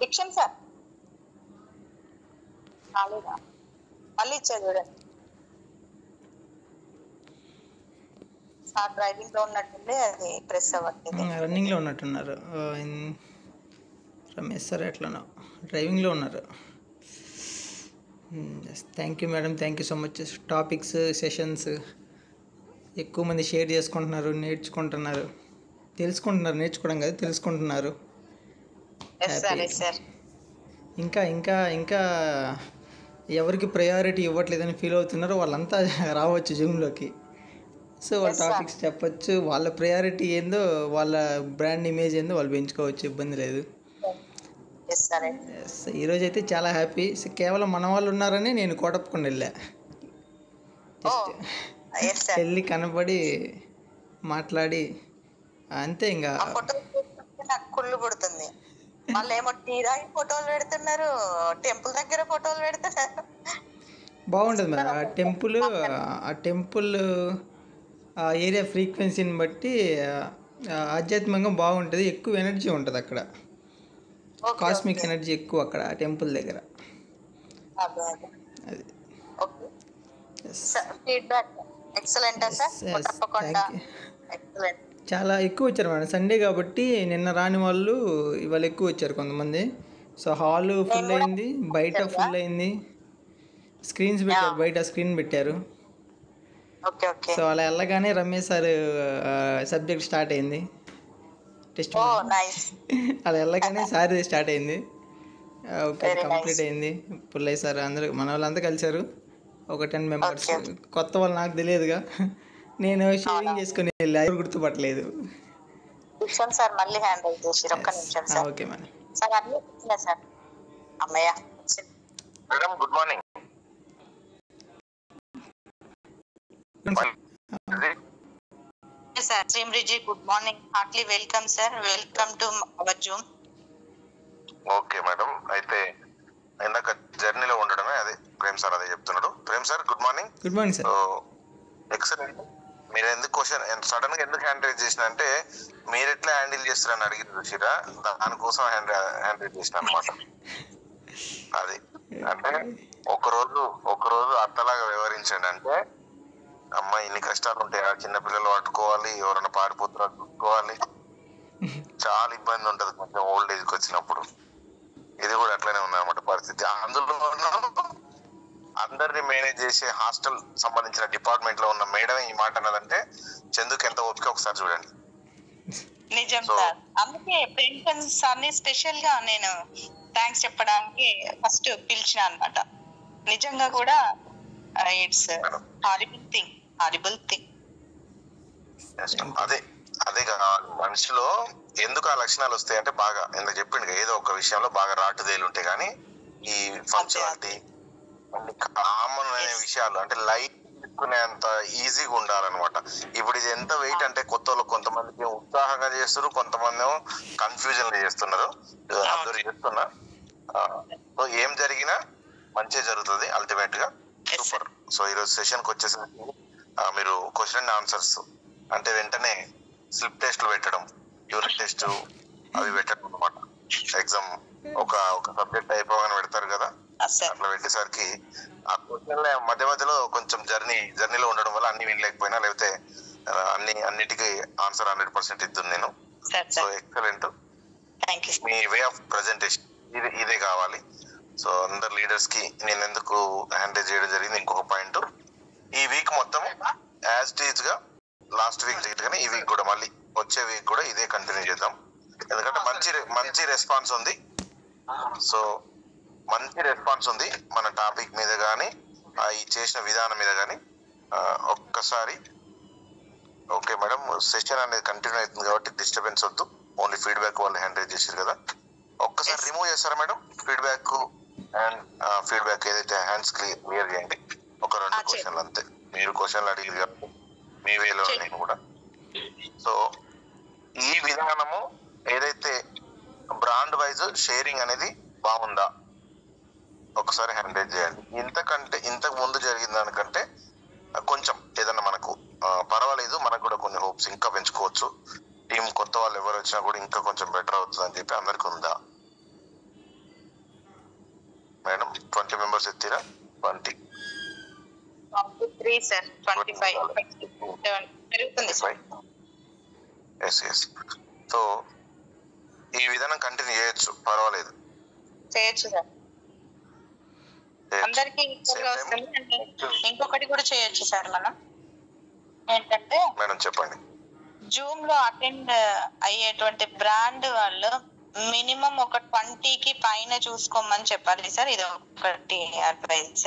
A: విక్షం సార్ కాలేదా? మళ్ళీ ఇచ్చారు చూడండి. సార్ డ్రైవింగ్ లో ఉన్నట్టుంది, అది ప్రెస్ అవ్వట్లేదు.
C: రన్నింగ్ లో ఉన్నట్టున్నారు. రమేష్ సార్ ఎట్లనో డ్రైవింగ్లో ఉన్నారు. Thank you madam, thank you so much. Topics, sessions ఎక్కువ మంది షేర్ చేసుకుంటున్నారు, నేర్చుకుంటున్నారు, నేర్చుకోవడం కాదు తెలుసుకుంటున్నారు. ఇంకా ఇంకా ఇంకా ఎవరికి ప్రయారిటీ ఇవ్వట్లేదని ఫీల్ అవుతున్నారో వాళ్ళంతా రావచ్చు జూమ్లోకి. సో వాళ్ళ టాపిక్స్ చెప్పచ్చు, వాళ్ళ ప్రయారిటీ ఏందో, వాళ్ళ బ్రాండ్ ఇమేజ్ ఏందో వాళ్ళు పెంచుకోవచ్చు, ఇబ్బంది లేదు. ఈరోజు అయితే చాలా హ్యాపీ. కేవలం మన వాళ్ళు ఉన్నారని నేను కోటప్పకుండా వెళ్ళా. వెళ్ళి కనపడి మాట్లాడి అంతే. ఇంకా
A: కుళ్ళు పుడుతుంది. వాళ్ళు ఏమో టీరాయి ఫోటోలు పెడుతున్నారు, టెంపుల్ దగ్గర ఫోటోలు పెడుతున్నారు.
C: బాగుంటుంది మేడం ఆ టెంపుల్ ఆ ఏరియా ఫ్రీక్వెన్సీని బట్టి ఆధ్యాత్మికంగా బాగుంటుంది, ఎక్కువ ఎనర్జీ ఉంటుంది అక్కడ, కాస్మిక్ ఎనర్జీ ఎక్కువ అక్కడ ఆ టెంపుల్ దగ్గర. అది చాలా ఎక్కువ వచ్చారు మేడం. సండే కాబట్టి నిన్న రాని వాళ్ళు ఇవాళ ఎక్కువ వచ్చారు కొంతమంది. సో హాలు ఫుల్ అయింది, బయట ఫుల్ అయింది. స్క్రీన్స్ పెట్టారు, బయట స్క్రీన్ పెట్టారు. సో అలా వెళ్ళగానే రమేష్ సార్ సబ్జెక్ట్ స్టార్ట్ అయింది, టెస్ట్. అలా వెళ్ళగానే సార్ స్టార్ట్ అయింది. ఓకే, కంప్లీట్ అయింది. పుల్లయ్య సార్ అందరూ మన వాళ్ళంతా కలిశారు, ఒక 10 మెంబర్స్. కొత్త వాళ్ళు నాకు తెలియదుగా, నేను షేవింగ్ చేసుకుని వెళ్ళి ఎవరు గుర్తుపట్టలేదు. Okay madam.
D: Good morning.
A: Sir, Simriji, good morning. Heartily welcome, sir. Welcome to our Zoom.
D: Okay madam. అయితే ఇందాక జర్నీలో ఉండడమే, అదే ప్రేమ్ సార్ అదే చెప్తున్నాడు. Prem sir good morning.
C: Good morning sir.
D: Excellent. మీరు ఎందుకు క్వశ్చన్ సడన్ గా ఎందుకు హ్యాండిల్ చేసిన అంటే, మీరు ఎట్లా హ్యాండిల్ చేస్తారని అడిగింది చూసిరా, దానికోసం హ్యాండిల్ చేసిన అనమాట. అది అంటే ఒకరోజు అత్తలాగా వ్యవహరించండి. అంటే అమ్మ ఇన్ని కష్టాలు ఉంటాయి, చిన్నపిల్లలు పట్టుకోవాలి, ఎవరైనా పాడిపోతున్నారు చూసుకోవాలి, చాలా ఇబ్బంది ఉంటుంది కొంచెం ఓల్డ్ ఏజ్కి వచ్చినప్పుడు. ఇది కూడా అట్లనే ఉందన్నమాట పరిస్థితి. అందులో అందరినీ మేనేజ్ చేసే హాస్టల్ సంబంధించిన డిపార్ట్మెంట్ లో ఉన్న మేడం ఈ మాట అన్నదంటే చందుకు ఎంత ఓపిక ఒకసారి చూడండి.
A: నిజం సార్, అందుకే ప్రేమ్చంద్ సార్ ని స్పెషల్ గా నేను థ్యాంక్స్ చెప్పడానికి ఫస్ట్ పిలిచిన అన్నమాట. నిజంగా కూడా ఇట్స్ హారిబుల్ థింగ్.
D: అదే మనిషిలో ఎందుకు ఆ లక్షణాలు వస్తాయి అంటే, బాగా ఎందుకు చెప్పిండు, ఏదో ఒక విషయంలో బాగా రాటుదేలు ఉంటాయి. కానీ ఈ పంక్చువాలిటీ, కామన్ అనే విషయాలు అంటే లైఫ్ తీసుకునేంత ఈజీగా ఉండాలన్నమాట. ఇప్పుడు ఇది ఎంత వెయిట్ అంటే, కొత్త కొంతమందికి ఉత్సాహంగా చేస్తున్నారు, కొంతమంది ఏమో కన్ఫ్యూజన్ చేస్తున్నారు. అబ్జర్వ్ చేస్తున్నా. సో ఏం జరిగినా మంచి జరుగుతుంది అల్టిమేట్ గా. సూపర్. సో ఈరోజు సెషన్ కి వచ్చేసరికి మీరు క్వశ్చన్ అండ్ ఆన్సర్స్ అంటే వెంటనే స్లిప్ టెస్ట్లు పెట్టడం, యూనిట్ టెస్ట్ అవి పెట్టడం అనమాట. ఎగ్జామ్ ఒక సబ్జెక్ట్ అయిపోగానే పెడతారు కదా, అట్లా పెట్టేసరికి ఆ క్వశ్చన్ మధ్య మధ్యలో కొంచెం జర్నీలో ఉండడం వల్ల అన్ని వినలేకపోయినా, లేకపోతే అన్నిటికీ ఆన్సర్ 100% ఇద్దును నేను. So excellent. Me way of presentation ఇదే కావాలి. సో అందరు లీడర్స్ కి నేను ఎందుకు హ్యాండిల్ చేయడం జరిగింది. ఇంకొక పాయింట్, ఈ వీక్ మొత్తం యాజ్ టీజ్ గా లాస్ట్ వీక్ కానీ ఈ వీక్ కూడా మళ్ళీ వచ్చే వీక్ కూడా ఇదే కంటిన్యూ చేద్దాం. ఎందుకంటే మంచి రెస్పాన్స్ ఉంది. సో మంచి రెస్పాన్స్ ఉంది మన టాపిక్ మీద కానీ ఈ చేసిన విధానం మీద కానీ. ఒక్కసారి ఓకే మేడం, సెషన్ అనేది కంటిన్యూ అవుతుంది కాబట్టి డిస్టర్బెన్స్ వద్దు. ఓన్లీ ఫీడ్బ్యాక్ వాళ్ళు హ్యాండిల్ చేశారు కదా, ఒక్కసారి రిమూవ్ చేస్తారా మేడం ఫీడ్బ్యాక్ అండ్ ఫీడ్బ్యాక్ ఏదైతే హ్యాండ్స్ క్లియర్ చేయండి. ఒక 2 క్వశ్చన్లు అంతే. మీరు క్వశ్చన్లు అడిగింది కాబట్టి మీ వేలో నేను కూడా. సో ఈ విధానము ఏదైతే బ్రాండ్ వైజ్ షేరింగ్ అనేది బాగుందా ఒకసారి హ్యాండిల్ చేయండి. ఇంతకు ముందు జరిగిన దానికంటే కొంచెం ఏదన్నా మనకు పర్వాలేదు, మనకు కూడా కొన్ని హోప్స్ ఇంకా పెంచుకోవచ్చు. టీం కొత్త వాళ్ళు ఎవరు వచ్చినా కూడా ఇంకా కొంచెం బెటర్ అవుతుంది అని చెప్పి అందరికి ఉందా మేడం? 20 మెంబర్స్ ఎత్తిరా? 20
A: 23 సార్, 25 పెరుగుతుంది సార్.
D: ఎస్. సో ఈ విధానం కంటిన్యూ చేయొచ్చు, పర్వాలేదు,
A: చేయొచ్చు సార్. అందరికి ఈక్వల్ గా వస్తుంది. ఇంకొకటి కూడా చేయొచ్చు సార్ మనం, ఏంటంటే
D: మేడం చెప్పండి.
A: జూమ్ లో అటెండ్ అయ్యేటువంటి బ్రాండ్ వాళ్ళు మినిమం ఒక 20కి పైన చూసుకోమని చెప్పాలి సార్. ఇది ఒకటి అడ్వైజ్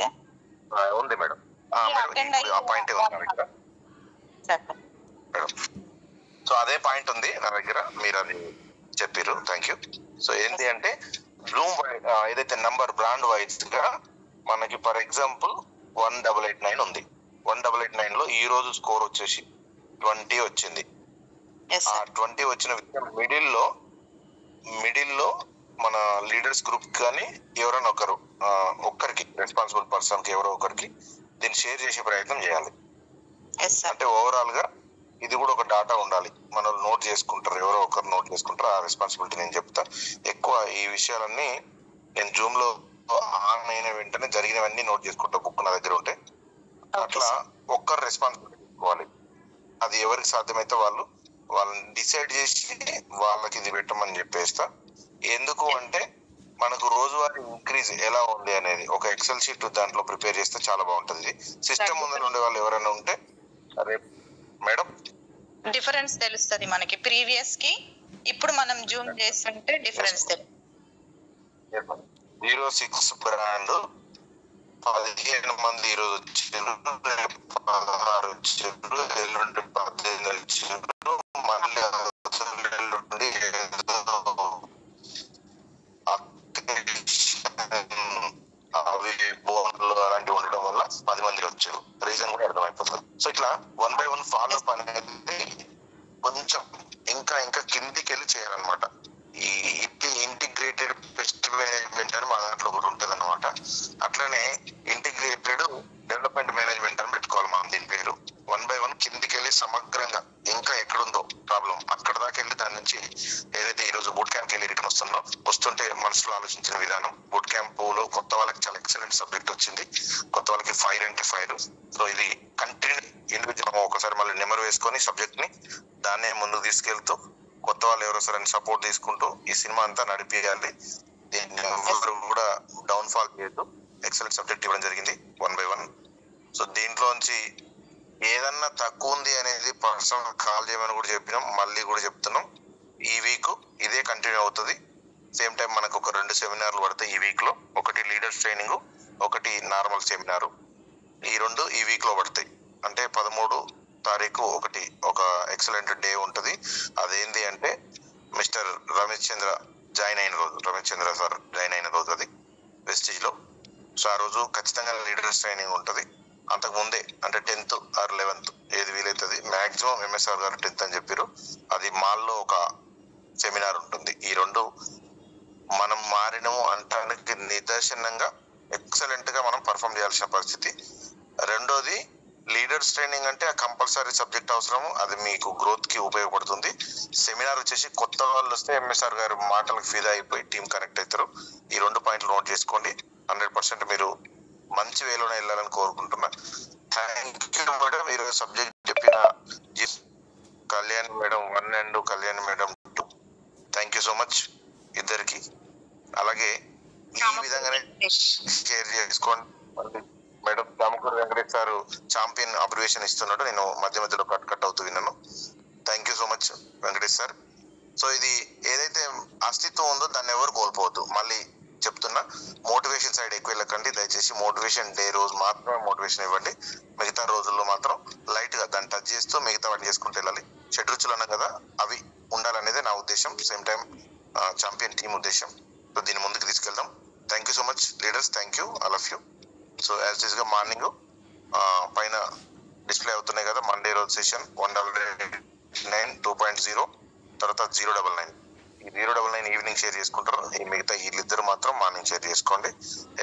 D: ఉంది మేడం. సో అదే పాయింట్ ఉంది నా దగ్గర, మీరు అది చెప్పారు, థ్యాంక్ యూ. సో ఏంటి అంటే బ్లూమ్ ఏదైతే నంబర్ బ్రాండ్ వైజ్ గా మనకి ఫర్ ఎగ్జాంపుల్ 1889 ఉంది. 1889 లో ఈ రోజు స్కోర్ వచ్చేసి 20 వచ్చింది. ఆ 20 వచ్చిన మిడిల్ లో మన లీడర్స్ గ్రూప్ కానీ ఎవరైనా ఒక్కరికి రెస్పాన్సిబుల్ పర్సన్ కి ఎవరో ఒకరికి దీన్ని షేర్ చేసే ప్రయత్నం చేయాలి. అంటే ఓవరాల్ గా ఇది కూడా ఒక డాటా ఉండాలి. మన నోట్ చేసుకుంటారు, ఎవరో ఒకరు నోట్ చేసుకుంటారు. ఆ రెస్పాన్సిబిలిటీ నేను చెప్తా. ఎక్కువ ఈ విషయాలన్నీ నేను జూమ్ లో ఆన్ అయిన వెంటనే జరిగినవన్నీ నోట్ చేసుకుంటా, బుక్ నా దగ్గర ఉంటే. అట్లా ఒక్కరు రెస్పాన్సిబిలిటీ తీసుకోవాలి. అది ఎవరికి సాధ్యమైతే వాళ్ళని డిసైడ్ చేసి వాళ్ళకి ఇది పెట్టమని చెప్పేస్తా. ఎందుకు అంటే మనకు రోజువారీ ఇంక్రీజ్ ఎలా ఉంది అనేది ఒక ఎక్సెల్ షీట్ దాంట్లో ప్రిపేర్ చేస్తే చాలా బాగుంటుంది. సిస్టమ్ ముందు ఉండే వాళ్ళు ఎవరైనా ఉంటే అదే మేడం
A: డిఫరెన్స్ తెలుస్తుంది మనకి. ప్రీవియస్ కి ఇప్పుడు మనం జూమ్ చేస్తుంటే డిఫరెన్స్ తెలుస్తుంది.
D: 06 బ్రాండ్ 15 మంది ఈరోజు వచ్చారు, 16 వచ్చారు, ఎల్లుండి 18 వచ్చారు, మళ్ళీ ఎల్లుండి అవి బోన్లు అలాంటివి ఉండడం వల్ల 10 మంది వచ్చారు. రీజన్ కూడా అర్థమైపోతుంది. సో ఇట్లా 1 by 1 ఫాలో అప్ అనేది కొంచెం ఇంకా కిందికి వెళ్ళి చేయాలన్నమాట. ఈ ఇంటిగ్రేటెడ్ పెస్ట్ మేనేజ్మెంట్ అని మా దాంట్లో ఒకటి ఉంటుంది అనమాట. అట్లనే ఇంటిగ్రేటెడ్ డెవలప్మెంట్ మేనేజ్మెంట్ అని పెట్టుకోవాలి మనం దీని పేరు. 1 by 1 కిందికి వెళ్ళి సమగ్రంగా ఇంకా ఎక్కడుందో ప్రాబ్లం అక్కడ దాకా వెళ్ళి దాని నుంచి ఏదైతే ఈ రోజు బూట్ క్యాంప్ వెళ్ళి రిటర్న్ వస్తుంటే మనసులో ఆలోచించిన విధానం. బూట్ క్యాంప్ లో కొత్త వాళ్ళకి చాలా ఎక్సలెంట్ సబ్జెక్ట్ వచ్చింది. కొత్త వాళ్ళకి ఫైర్ అంటే ఫైర్. సో ఇది కంటిన్యూ ఇండివిజువల్ ఒకసారి మళ్ళీ నెంబర్ వేసుకొని సబ్జెక్ట్ ని దాన్నే ముందుకు తీసుకెళ్తూ కొత్త వాళ్ళు ఎవరో సరే సపోర్ట్ తీసుకుంటూ ఈ సినిమా అంతా నడిపియాలి. దీన్ని ఎవరు కూడా డౌన్ ఫాల్ చేయొద్దు. ఎక్సలెంట్ సబ్జెక్ట్ ఇవ్వడం జరిగింది 1 by 1. సో దీంట్లోంచి ఏదన్నా తక్కువ ఉంది అనేది పర్సనల్ కాల్ చేయమని కూడా చెప్పినాం, మళ్ళీ కూడా చెప్తున్నాం. ఈ వీక్ ఇదే కంటిన్యూ అవుతుంది. సేమ్ టైం మనకు ఒక 2 సెమినార్లు పడతాయి ఈ వీక్ లో. ఒకటి లీడర్స్ ట్రైనింగ్, ఒకటి నార్మల్ సెమినారు. ఈ 2 ఈ వీక్ లో పడతాయి. అంటే 13 తారీఖు ఒక ఎక్సలెంట్ డే ఉంటుంది. అదేంటి అంటే మిస్టర్ రమేష్ చంద్ర జాయిన్ అయిన రోజు, రమేష్ చంద్ర సార్ జాయిన్ అయిన రోజు అది వెస్టేజ్ లో. సో ఆ రోజు ఖచ్చితంగా లీడర్స్ ట్రైనింగ్ ఉంటుంది. అంతకు ముందే అంటే 10th ఆర్ 11th ఏది వీలైతుంది. మాక్సిమం ఎంఎస్ఆర్ గారు 10th అని చెప్పారు. అది మాల్లో ఒక సెమినార్ ఉంటుంది. ఈ రెండు మనం మారినము అంటానికి నిదర్శనంగా ఎక్సలెంట్ గా మనం పర్ఫామ్ చేయాల్సిన పరిస్థితి. రెండోది లీడర్స్ ట్రైనింగ్ అంటే కంపల్సరీ సబ్జెక్ట్ అవసరం, అది మీకు గ్రోత్ కి ఉపయోగపడుతుంది. సెమినార్ వచ్చేసి కొత్త వాళ్ళు వస్తే ఎంఎస్ఆర్ గారి మాటలకు ఫిదా అయిపోయి టీం కనెక్ట్ అవుతారు. ఈ 2 పాయింట్లు నోట్ చేసుకోండి. 100% మీరు మంచి వేలోనే వెళ్ళాలని కోరుకుంటున్నా. Thank you madam. ఈరోజు సబ్జెక్ట్ చెప్పిన Kalyan madam 1 and Kalyan madam 2, thank you so much ఇద్దరికి. అలాగే ఈ విధంగానే షేర్ చేసుకోండి madam. Damakuru Venkatesh sir champion abbreviation ఇస్తున్నాడు, నేను మధ్య మధ్యలో కట్ అవుతూ విన్నాను. Thank you so much Venkatesh sir. So ఇది ఏదైతే అస్తిత్వం ఉందో దాన్ని ఎవరు కోల్పోవద్దు. మళ్ళీ చెప్తున్నా, మోటివేషన్ సైడ్ ఎక్కువ వెళ్ళకండి దయచేసి. మోటివేషన్ డే రోజు మాత్రమే మోటివేషన్ ఇవ్వండి, మిగతా రోజుల్లో మాత్రం లైట్ గా దాన్ని టచ్ చేస్తూ మిగతా వాటిని చేసుకుంటూ వెళ్ళాలి. షడ్రుచులు అన్నా కదా, అవి ఉండాలనేదే నా ఉద్దేశం, సేమ్ టైం ఛాంపియన్ టీం ఉద్దేశం. సో దీన్ని ముందుకు తీసుకెళ్దాం. Thank you so much leaders, thank you all of you. So as use గా మార్నింగ్ పైన డిస్ప్లే అవుతున్నాయి కదా, మండే రోజు సెషన్ 199 2.0, తర్వాత 099. ఈ 099 ఈవినింగ్ షేర్ చేసుకుంటారు. ఈ మిగతా వీళ్ళిద్దరు మాత్రం మార్నింగ్ షేర్ చేసుకోండి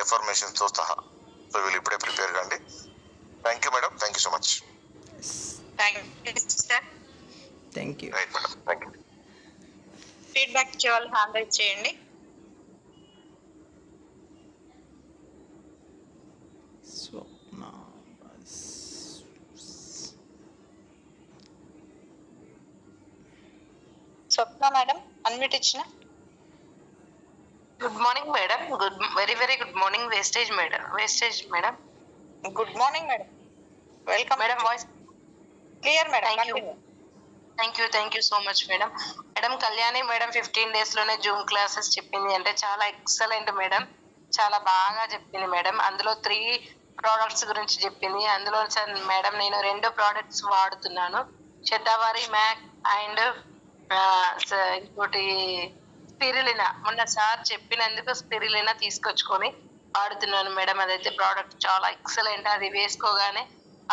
D: ఎఫర్మేషన్స్ తో సహా. సో వీళ్ళు ఇప్పుడే ప్రిపేర్ కండి. Thank you madam, thank you so much.
C: Thank you.
D: Right madam, thank you.
A: Feedback ఇచ్చే వాళ్ళు హ్యాండ్ రైజ్ చేయండి. స్వప్న మేడం అన్మ్యూట్ ఇచ్చిన.
E: Good morning madam. Very good morning. Wastage madam.
A: Good morning madam, welcome
E: madam. Voice
A: clear madam.
E: Thank you so much madam. Madam Kalyani madam 15 days లోనే Zoom classes చెప్పింది అంటే చాలా excellent madam, చాలా బాగా చెప్పింది madam. అందులో 3 products గురించి చెప్పింది. అందులో మేడం నేను 2 products వాడుతున్నాను, శతావారి మ్యాక్ అండ్ ఇంకోటి స్పిరులినా. మొన్న సార్ చెప్పినందుకు స్పిరులినా తీసుకొచ్చుకొని వాడుతున్నాను మేడం. అదైతే ప్రోడక్ట్ చాలా ఎక్సలెంట్. అది వేసుకోగానే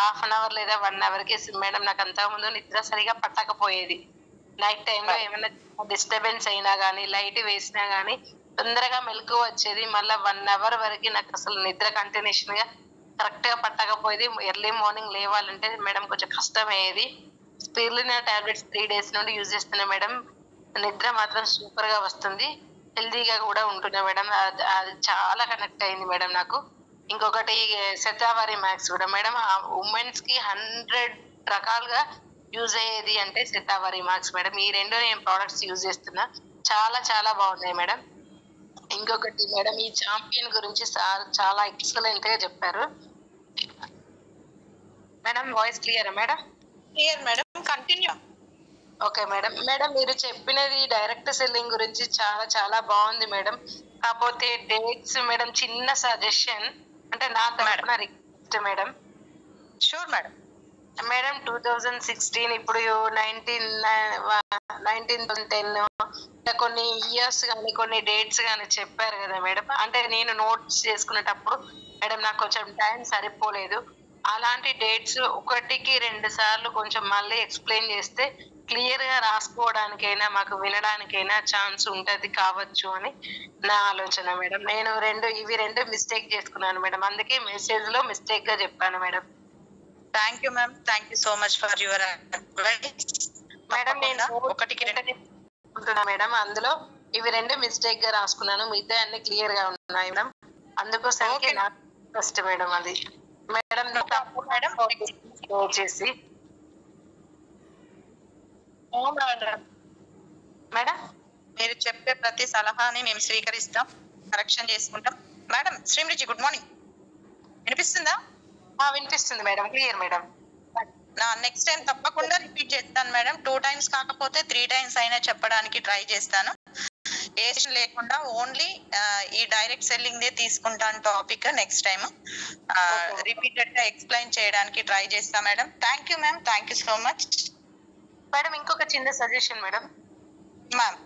E: 1/2 hour లేదా 1 hourకి మేడం నాకు అంతకుముందు నిద్ర సరిగా పట్టకపోయేది. నైట్ టైంలో ఏమైనా డిస్టర్బెన్స్ అయినా కానీ లైట్ వేసినా కానీ తొందరగా మెలకు వచ్చేది. మళ్ళీ 1 hour వరకు నాకు అసలు నిద్ర కంటిన్యూషన్ గా కరెక్ట్ గా పట్టకపోయేది. ఎర్లీ మార్నింగ్ లేవాలంటే మేడం కొంచెం కష్టం అయ్యేది. స్పిరులినా టాబ్లెట్స్ 3 days నుండి యూజ్ చేస్తున్నా మేడం. నిద్ర మాత్రం సూపర్ గా వస్తుంది, హెల్దీగా కూడా ఉంటున్నా మేడం. అది చాలా కనెక్ట్ అయింది మేడం నాకు. ఇంకొకటి శతావారి మ్యాక్స్ కూడా మేడం, ఉమెన్స్ కి 100 రకాలుగా యూజ్ అయ్యేది అంటే శతావారి మ్యాక్స్ మేడం. ఈ 2 నేను ప్రోడక్ట్స్ యూజ్ చేస్తున్నా, చాలా చాలా బాగున్నాయి మేడం. ఇంకొకటి మేడం ఈ ఛాంపియన్ గురించి సార్ చాలా ఎక్సలెంట్ గా చెప్పారు మేడం. వాయిస్ క్లియరా madam?
A: Clear madam, continue.
E: Okay madam. Madam మీరు చెప్పినది డైరెక్ట్ సెల్లింగ్ గురించి చాలా చాలా బాగుంది మేడం. కాకపోతే డేట్స్ మేడం చిన్న సజెషన్, అంటే నా తరపున request madam.
A: Sure madam.
E: Madam 2016 ఇప్పుడు 1910 కొన్ని ఇయర్స్ కానీ కొన్ని డేట్స్ కానీ చెప్పారు కదా మేడం. అంటే నేను నోట్స్ చేసుకునేటప్పుడు మేడం నాకు కొంచెం టైం సరిపోలేదు. అలాంటి డేట్స్ 1కి 2 సార్లు కొంచెం మళ్ళీ ఎక్స్ప్లెయిన్ చేస్తే క్లియర్ గా రాసుకోవడానికైనా మాకు వినడానికైనా ఛాన్స్ ఉంటది కావచ్చు అని నా ఆలోచన మేడం. నేను ఇవి రెండు మిస్టేక్ చేసుకున్నాను మేడం, అందుకే మెసేజ్ లో మిస్టేక్ గా చెప్పాను madam.
A: Thank you ma'am, thank you so much for your advice.
E: Madam నేను
A: 1కి 2
E: ఉంటున్నా మేడం, అందులో ఇవి 2 మిస్టేక్ గా రాసుకున్నాను, మిగతా అన్ని క్లియర్ గా ఉన్నాయి మేడం. అందుకోసమే నా ఫస్ట్ మేడం అది మేడం
A: మేడం
E: చేసి
A: మేడం మీరు చెప్పే ప్రతి సలహాని మేము స్వీకరిస్తాం, కరెక్షన్ చేసుకుంటాం. మేడం శ్రీమృతి గుడ్ మార్నింగ్, వినిపిస్తుందా?
E: వినిపిస్తుంది మేడం, క్లియర్ మేడం.
A: నా నెక్స్ట్ టైం తప్పకుండా రిపీట్ చేస్తాను మేడం. 2 times కాకపోతే 3 times అయినా చెప్పడానికి ట్రై చేస్తాను. ఏ లేకుండా ఓన్లీ ఈ డైరెక్ట్ సెల్లింగ్ దే తీసుకుంటాను టాపిక్. నెక్స్ట్ టైం రిపీటెడ్ గా ఎక్స్ప్లెయిన్ చేయడానికి ట్రై చేస్తా madam. Thank you ma'am, thank you so much
E: madam. ఇంకొక చిన్న సజెషన్ మేడం.
A: మ్యామ్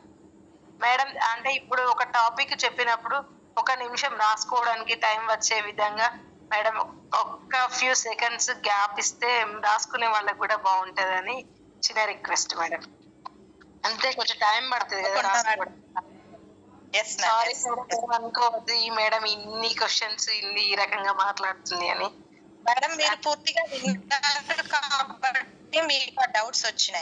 E: మేడం అంటే ఇప్పుడు ఒక టాపిక్ చెప్పినప్పుడు 1 నిమిషం రాసుకోవడానికి టైం వచ్చే విధంగా మేడం ఒక్క ఫ్యూ సెకండ్స్ గ్యాప్ ఇస్తే రాసుకునే వాళ్ళకి కూడా బాగుంటదని చిన్న రిక్వెస్ట్ మేడం. అంతే, కొంచెం టైం పడుతుంది కదా రాసుకోవడం.
A: ఎస్
E: సారీ మేడం, అనుకోవద్దు ఈ మేడం ఇన్ని క్వశ్చన్స్ ఈ రకంగా మాట్లాడుతుంది అని.
A: మేడం మీరు పూర్తిగా విన్నారు కాబట్టి మీకు డౌట్స్ వచ్చినాయి.